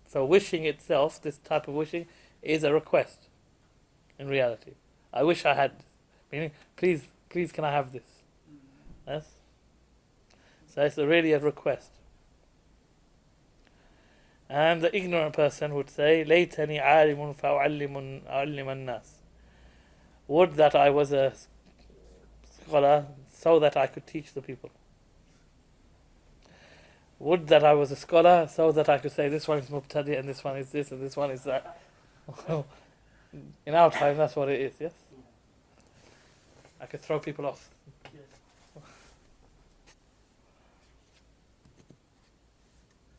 So wishing itself, this type of wishing, is a request. In reality, I wish I had. Meaning, please, can I have this? Yes. So it's really a request. And the ignorant person would say, ليتني عالم فأعلم الناس. Would that I was a scholar so that I could teach the people. Would that I was a scholar so that I could say this one is mubtadi and this one is this and this one is that. In our time, that's what it is, yes? I could throw people off.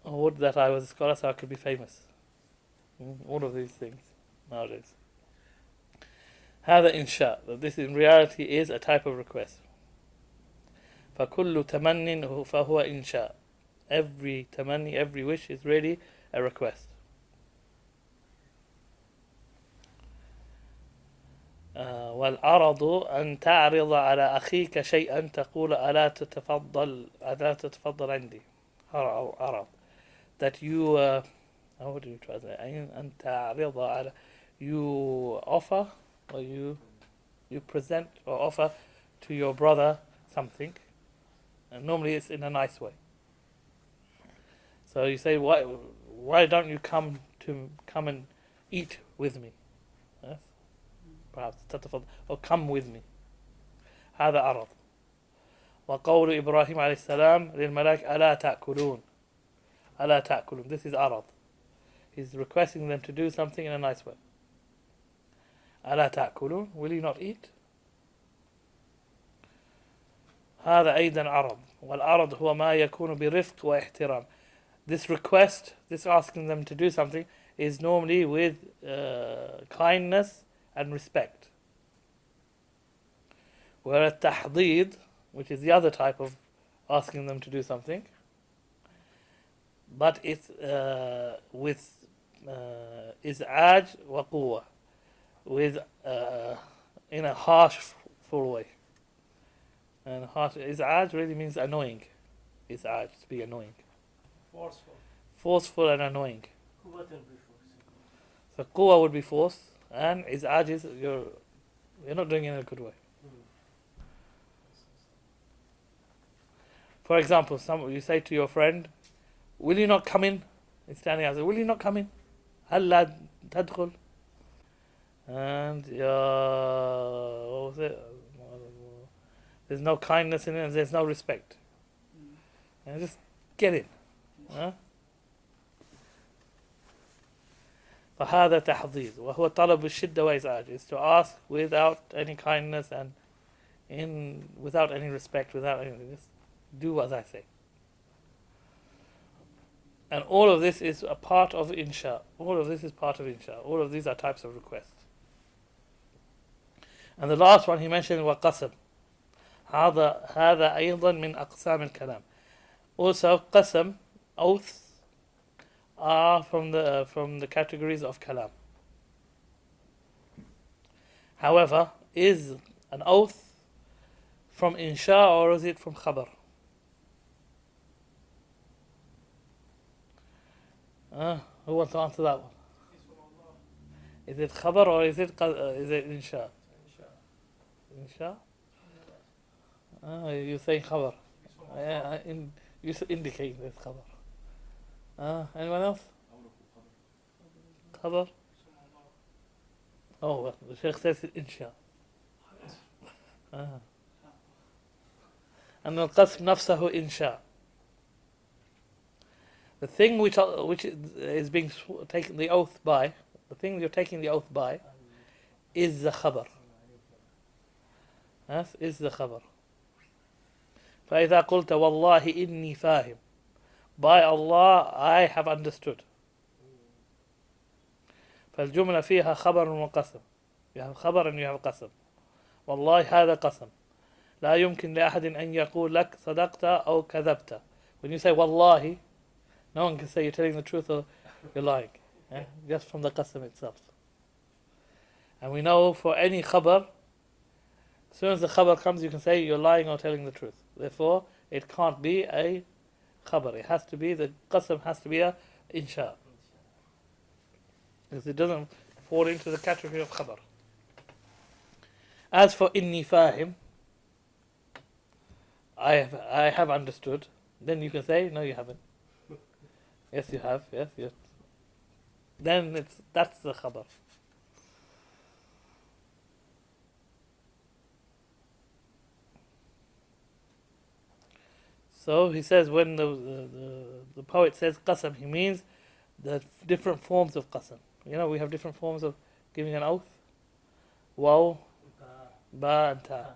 Or would that I was a scholar so I could be famous. All of these things nowadays. هذا إنشاء. This in reality is a type of request. فكل تمن فهو إنشاء. Every tamanni, every wish is really a request. والعرض أن تعرض على أخيك شيئا تقول ألا تتفضل عندي. عرض. That you how do you translate? أن تعرض على, you offer, or you present or offer to your brother something, and normally it's in a nice way. So you say, why don't you come and eat with me? Yes? Perhaps تتفضل, or come with me. هذا عرض. وقول إبراهيم عليه السلام للملائكة ألا تأكلون. ألا تأكلون. This is عرض. He's requesting them to do something in a nice way. ألا تأكلون. Will you not eat? هذا أيضا عرض. والعرض هو ما يكون برفق واحترام. This request, this asking them to do something, is normally with kindness and respect. Whereas tahdid, which is the other type of asking them to do something, but it's with iz'aj wa quwwa, with in a harshful way. And harsh iz'aj really means annoying. Iz'aj, to be annoying. Forceful and annoying. So quwwa would be force, and iz'aj is you're not doing it in a good way. For example, you say to your friend, will you not come in? He's standing outside. Will you not come in? هلا تدخل. And what was it? There's no kindness in it, and there's no respect. And just get in. Huh? فهذا تحضيض وهو طلب الشدة وإزعاج, is to ask without any kindness and without any respect, without anything. Just do as I say. And all of this is a part of insha. All of this is part of insha. All of these are types of requests. And the last one he mentioned was qasam. هذا أيضا من أقسام الكلام. Also qasam, oaths, are from the categories of kalam. However, is an oath from insha or is it from khabar? Who wants to answer that one? Is it khabar or is it insha? Insha? You say khabar. You indicate it's khabar. Anyone else? Khabar? Oh, well, the Shaykh says it insha. And al-qasm nafsahu insha. The thing which is being taken the oath by, the thing you're taking the oath by, is the khabar. Yes, is the khabar. فإذا قلت والله إني فاهم. By Allah, I have understood. فالجملة فيها خبر وقسم. You have خبر and you have قسم. والله هذا قسم. لا يمكن لأحد أن يقول لك صدقت أو كذبت. When you say والله, no one can say you're telling the truth or you're lying. Just from the qasam itself. And we know for any khabar, as soon as the khabar comes, you can say you're lying or telling the truth. Therefore, it can't be a khabar. It has to be, the qasam has to be a insha. Because it doesn't fall into the category of khabar. As for inni fahim, I have understood, then you can say, no you haven't. Yes you have, yes. Then that's the khabar. So he says when the poet says qasam, he means the different forms of qasam. You know, we have different forms of giving an oath. Waw, ba and ta.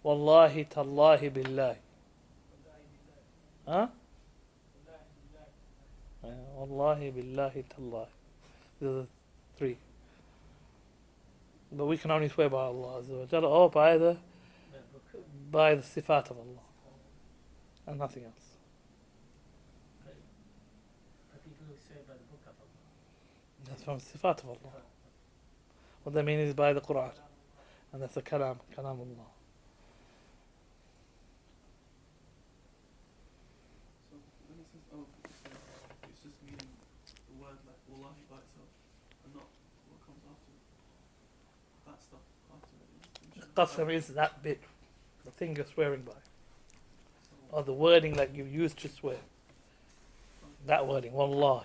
Wallahi, tallahi, billahi. Huh? Wallahi, billahi, tallahi. These are the three. But we can only swear by Allah or by the sifat of Allah. And nothing else. People who swear by the book of Allah. That's from sifat of Allah. What they mean is by the Quran. And that's the kalam Allah. So when it says, oh, it's just meaning the word like wallahi by itself, and not what comes after it. That stuff after it. Qasam is that bit, the thing you're swearing by. Or the wording that you use to swear. That wording, wallah,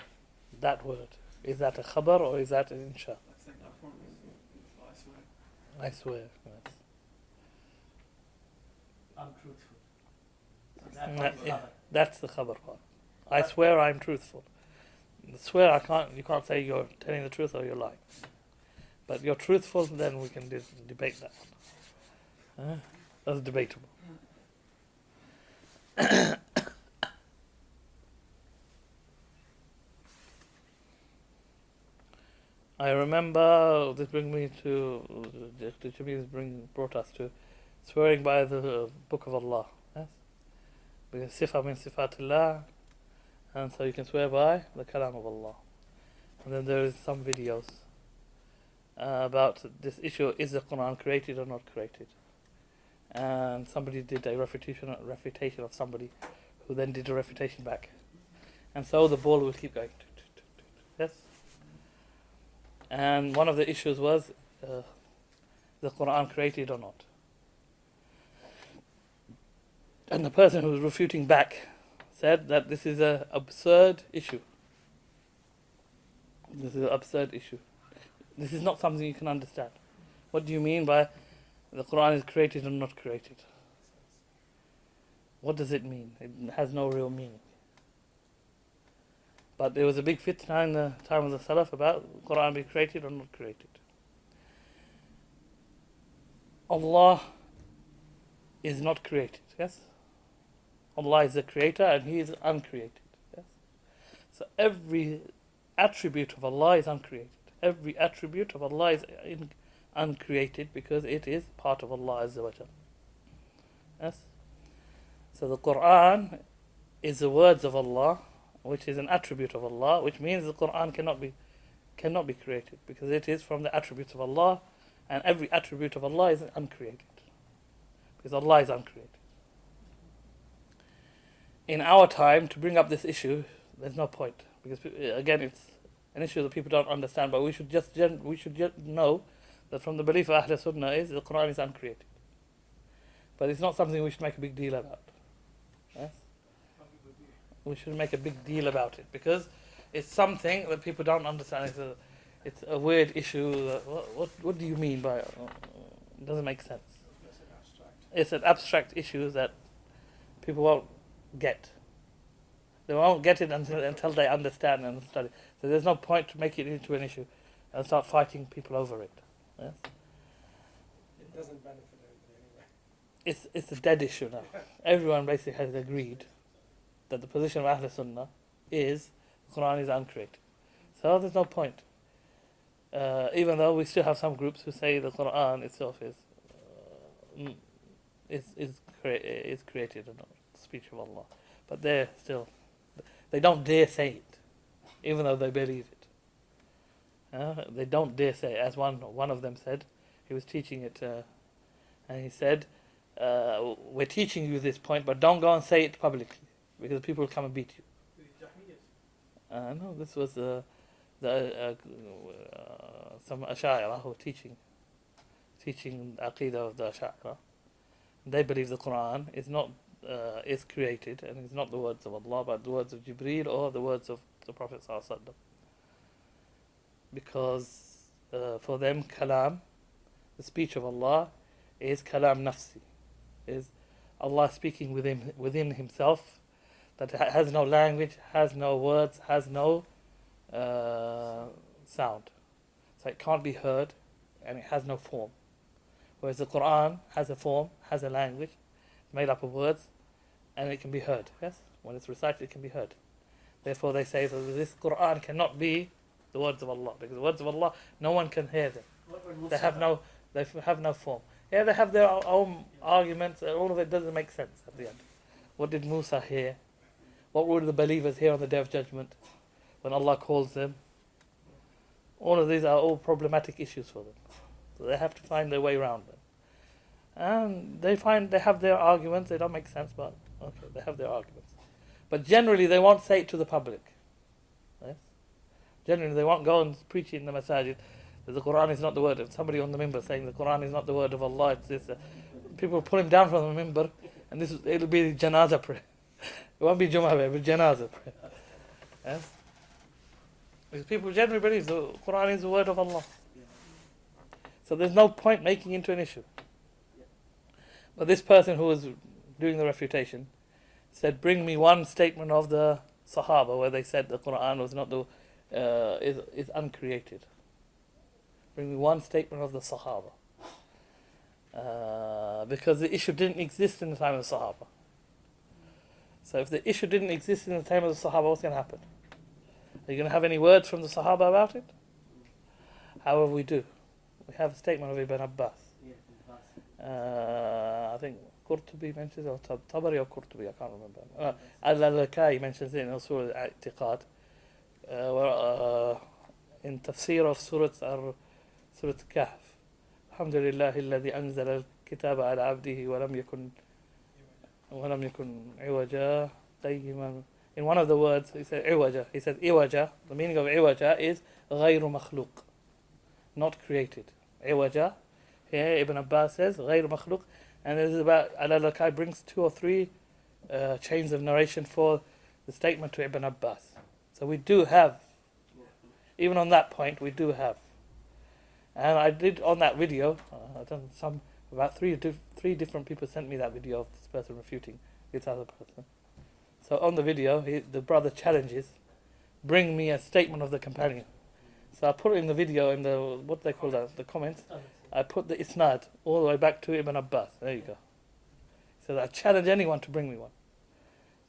that word. Is that a khabar or is that an insha? Like saying, I promise, or I swear. I swear. Yes. I'm truthful. So Yeah, that's the khabar part. I swear I'm truthful. The swear you can't say you're telling the truth or you're lying. But you're truthful, then we can debate that. That's debatable. I remember this brings me to brought us to swearing by the Book of Allah. Yes, because sifa means sifatillah, and so you can swear by the kalam of Allah. And then there is some videos about this issue: is the Quran created or not created? And somebody did a refutation of somebody, who then did a refutation back, and so the ball will keep going. Yes. And one of the issues was the Quran created or not. And the person who was refuting back said that this is an absurd issue. This is an absurd issue. This is not something you can understand. What do you mean by the Quran is created or not created? What does it mean? It has no real meaning. But there was a big fitna in the time of the Salaf about Quran being created or not created. Allah is not created, yes? Allah is the creator and He is uncreated, yes? So every attribute of Allah is uncreated. Every attribute of Allah is uncreated because it is part of Allah Azza wa Jal. Yes? So the Quran is the words of Allah, which is an attribute of Allah, which means the Quran cannot be created because it is from the attributes of Allah, and every attribute of Allah is uncreated because Allah is uncreated. In our time, to bring up this issue, there's no point because again, it's an issue that people don't understand. But we should just know that from the belief of Ahl Sunnah is the Quran is uncreated, but it's not something we should make a big deal about. Yes? We should make a big deal about it because it's something that people don't understand. It's a weird issue. What do you mean by it? It doesn't make sense. It's an abstract issue that people won't get. They won't get it until they understand and study. So there's no point to make it into an issue and start fighting people over it. Yes? It doesn't benefit anybody anyway. It's a dead issue now. Everyone basically has agreed that the position of Ahl Sunnah is the Quran is uncreated. So there's no point. Even though we still have some groups who say the Quran itself is created and not the speech of Allah. But they don't dare say it, even though they believe it. They don't dare say it. As one of them said, he was teaching it, and he said, we're teaching you this point, but don't go and say it publicly, because people will come and beat you. No, this was some Ash'ari who were teaching the Aqidah of the Ash'ari. They believe the Quran is created and is not the words of Allah, but the words of Jibreel or the words of the Prophet ﷺ. Because for them, kalam, the speech of Allah, is kalam nafsi, is Allah speaking within Himself, that has no language, has no words, has no sound. So it can't be heard, and it has no form. Whereas the Quran has a form, has a language, made up of words, and it can be heard. Yes, when it's recited, it can be heard. Therefore, they say that this Quran cannot be the words of Allah, because the words of Allah, no one can hear them. They have no form. Yeah, they have their own arguments, and all of it doesn't make sense at the end. What did Musa hear? What will the believers hear on the Day of Judgment when Allah calls them? All of these are all problematic issues for them. So they have to find their way around them. And they have their arguments, they don't make sense, but okay, they have their arguments. But generally they won't say it to the public. Yes? Generally they won't go and preach it in the masajid. The Quran is not the word of somebody on the minbar saying the Quran is not the word of Allah. It's this. People pull him down from the minbar, and it'll be janazah prayer. It won't be Jummah prayer, it'll be janazah prayer. Yes? Because people generally believe the Quran is the word of Allah. So there's no point making into an issue. But this person who was doing the refutation said, bring me one statement of the Sahaba where they said the Quran was not is uncreated. Bring me one statement of the Sahaba. Because the issue didn't exist in the time of the Sahaba. So if the issue didn't exist in the time of the Sahaba, what's going to happen? Are you going to have any words from the Sahaba about it? However, we do. We have a statement of Ibn Abbas. I think Qurtubi mentions it, or Tabari or Qurtubi, I can't remember. Al-Lakai mentions it in Usool Al-Fiqh. In Tafsir of Surah Kahf. Alhamdulillah alladhi anzala al-kitaba ala abdihi wa lam yakun iwaja qayyiman. In one of the words, he said iwaja. He says iwaja. The meaning of iwaja is غير مخلوق, not created. Iwaja. Here Ibn Abbas says غير مخلوق, and this is about Al-Lakai brings 2 or 3 chains of narration for the statement to Ibn Abbas. So we do have, even on that point, we do have. And I did on that video, about three different people sent me that video of this person refuting this other person. So on the video, the brother challenges, bring me a statement of the companion. So I put it in the video, in the, what they call that, the comments. I put the isnad all the way back to Ibn Abbas. There you go. So I challenge anyone to bring me one.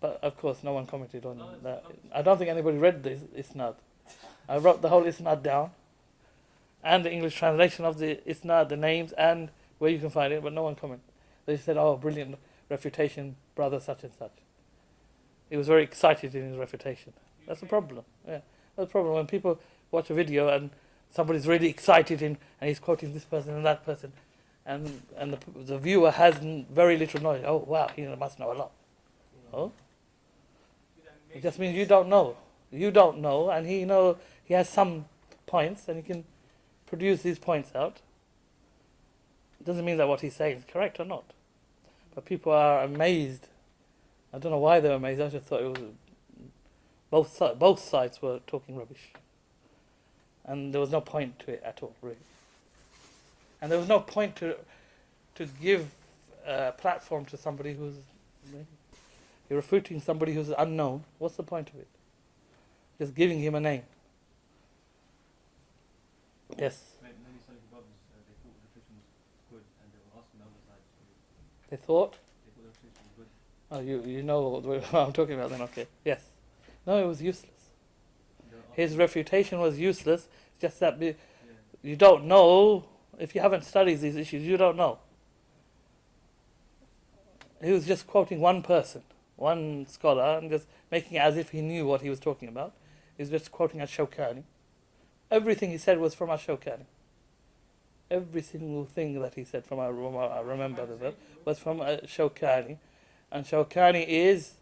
But of course, no one commented on that. I don't think anybody read the isnad. I wrote the whole isnad down, and the English translation of the isnad, the names, and where you can find it, but no one commented. They said, oh, brilliant refutation, brother such and such. He was very excited in his refutation. That's the problem. Yeah, that's the problem when people watch a video and somebody's really excited and he's quoting this person and that person, and the viewer has very little knowledge. Oh wow, he must know a lot. Oh, it just means you don't know. You don't know, and he has some points, and he can produce these points out. It doesn't mean that what he's saying is correct or not. But people are amazed. I don't know why they're amazed. I just thought it was both sides were talking rubbish, and there was no point to it at all, really. And there was no point to give a platform to somebody who's you're refuting somebody who's unknown. What's the point of it? Just giving him a name. Yes. Many Salafi brothers, they thought the refutation was good, and they were asking the other side. They thought? They thought the refutation was good. Oh, you know what I'm talking about then, okay. Yes. No, it was useless. His refutation was useless. It's just that you don't know, if you haven't studied these issues, you don't know. He was just quoting one person, one scholar, and just making it as if he knew what he was talking about. He was just quoting Al-Shawkani. Everything he said was from Al-Shawkani. Every single thing that he said from, I remember the was from Shawkani. And Shawkani is,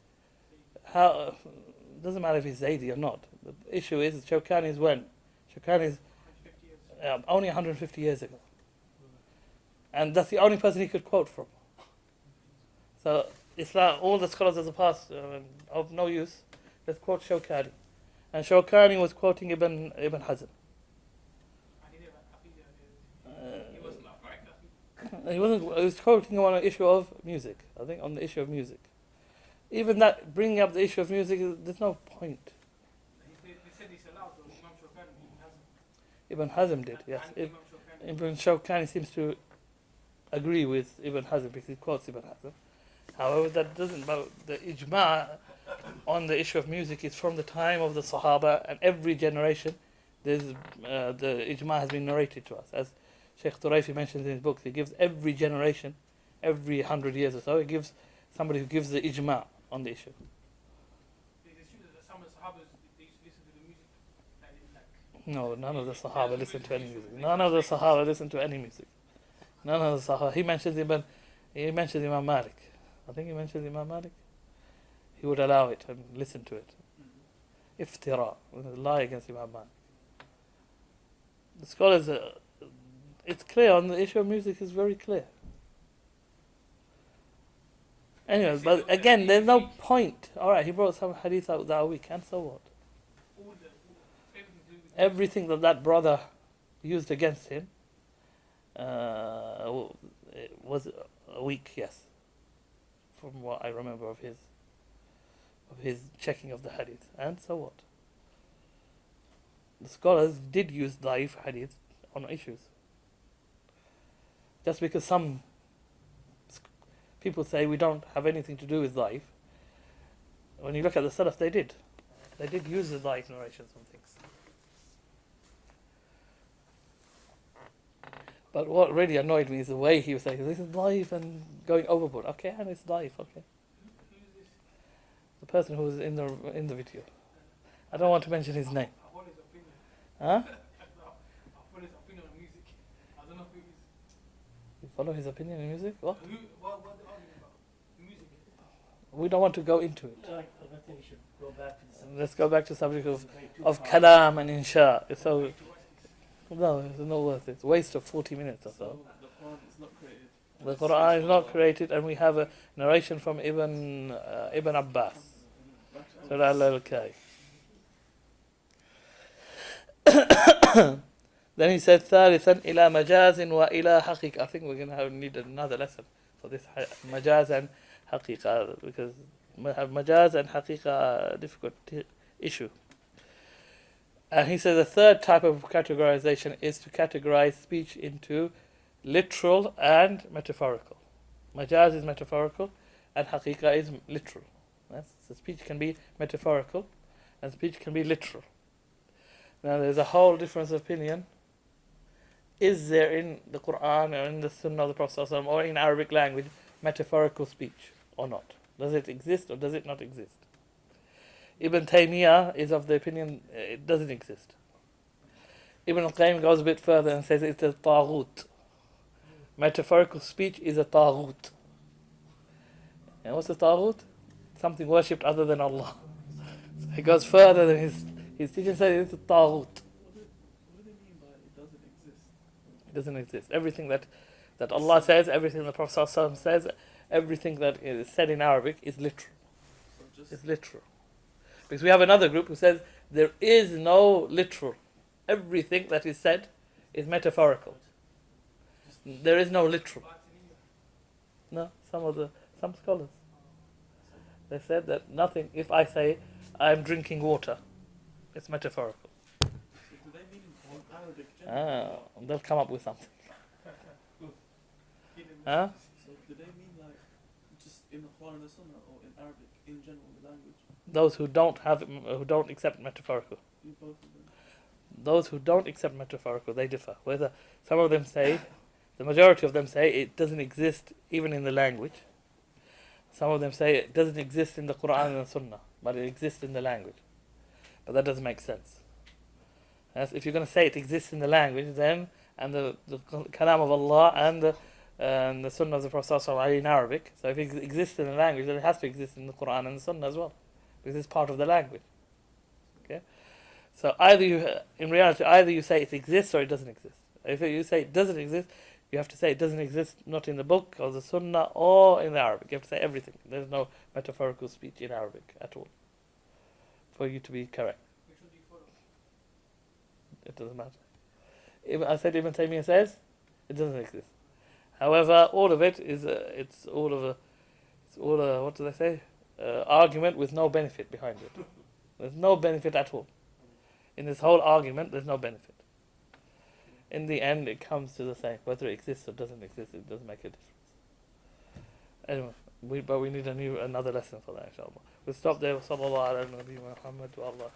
doesn't matter if he's Zaydi or not. The issue is, Shawkani is when? Shawkani is only 150 years ago. And that's the only person he could quote from. So it's like all the scholars of the past of no use. Let's quote Shawkani. And Shawkani was quoting Ibn Hazm. He was quoting on an issue of music. I think on the issue of music. Even that, bringing up the issue of music, there's no point. They said it's allowed, though. Imam Shawkani, Ibn Hazm did, yes. Ibn Shawkani seems to agree with Ibn Hazm because he quotes Ibn Hazm. However, that doesn't. The ijma' on the issue of music is from the time of the Sahaba, and every generation, the ijma' has been narrated to us. As Shaykh Turayfi mentions in his books, he gives every generation, every 100 years or so, he gives somebody who gives the ijma' on the issue. It's true that some of the Sahabas, they used to listen to the music that they like. No, none of the Sahaba listened to any music. None of the Sahaba listened to any music. None of the Sahaba. He mentions Imam Malik. I think he mentions Imam Malik. He would allow it and listen to it. Iftira, lie against Imam Malik. The scholars, it's clear on the issue of music is very clear. Anyway, but again, there's no point. Alright, he brought some hadith out that week, and so what? Everything that brother used against him was weak, yes. From what I remember of his checking of the hadith, and so what? The scholars did use daif hadith on issues. Just because some people say we don't have anything to do with daif, when you look at the Salaf, they did. They did use the daif narrations on things. But what really annoyed me is the way he was saying, this is daif and going overboard. Okay, and it's daif, okay. The person who was in the video. I don't want to mention his name. I want his opinion. Huh? I want his opinion on music. I don't know who You follow his opinion in music? What? what they're arguing about. Music. We don't want to go into it. I think we should go back to the subject. Let's go back to the subject It's going too of far. kalam and insha. So, no, it's not worth it. It's a waste of 40 minutes or so. So the Quran is not created. The Quran is not created, and we have a narration from Ibn Abbas. Surah Al-Kai. Then he said, ثالثا إلى مجاز وإلى حقيقة. I think we're going to need another lesson for this مجاز and حقيقة, because مجاز and حقيقة are a difficult issue. And he says the third type of categorization is to categorize speech into literal and metaphorical. Majaz is metaphorical and haqiqa is literal. Yes? So speech can be metaphorical and speech can be literal. Now there's a whole difference of opinion. Is there in the Quran or in the Sunnah of the Prophet ﷺ or in Arabic language metaphorical speech or not? Does it exist or does it not exist? Ibn Taymiyyah is of the opinion it doesn't exist. Ibn al-Qayyim goes a bit further and says it's a taghut. Metaphorical speech is a taghut. And what's a taghut? Something worshipped other than Allah. So he goes further than his teacher says it's a taghut. What do they mean by it doesn't exist? It doesn't exist. Everything that Allah says, everything the Prophet ﷺ says, everything that is said in Arabic is literal. So just It's literal. Because we have another group who says there is no literal. Everything that is said is metaphorical. There is no literal. No, some scholars. They said that nothing, if I say I'm drinking water, it's metaphorical. so do they mean in Arabic generally? They'll come up with something. Huh? So do they mean like just in the Quran and the Sunnah or in Arabic in general, the language? Those who don't accept metaphorical. In both of them. Those who don't accept metaphorical, they differ. Whether some of them say, the majority of them say it doesn't exist even in the language. Some of them say it doesn't exist in the Quran and the Sunnah, but it exists in the language. But that doesn't make sense. As if you're going to say it exists in the language, then, and the kalam of Allah and the Sunnah of the Prophet are in Arabic, so if it exists in the language, then it has to exist in the Quran and the Sunnah as well, because it's part of the language. Okay? So in reality, either you say it exists or it doesn't exist. If you say it doesn't exist, you have to say it doesn't exist not in the book or the Sunnah or in the Arabic. You have to say everything. There's no metaphorical speech in Arabic at all for you to be correct. Which one do you follow? It doesn't matter. I said Ibn Taymiyyah says it doesn't exist. However, all of it is it's all a what do they say? Argument with no benefit behind it. There's no benefit at all. In this whole argument, there's no benefit. In the end, it comes to the same. Whether it exists or doesn't exist, it doesn't make a difference. Anyway, but we need another lesson for that, inshallah. We'll stop there. Sallallahu ala nabi Muhammad wa Allah.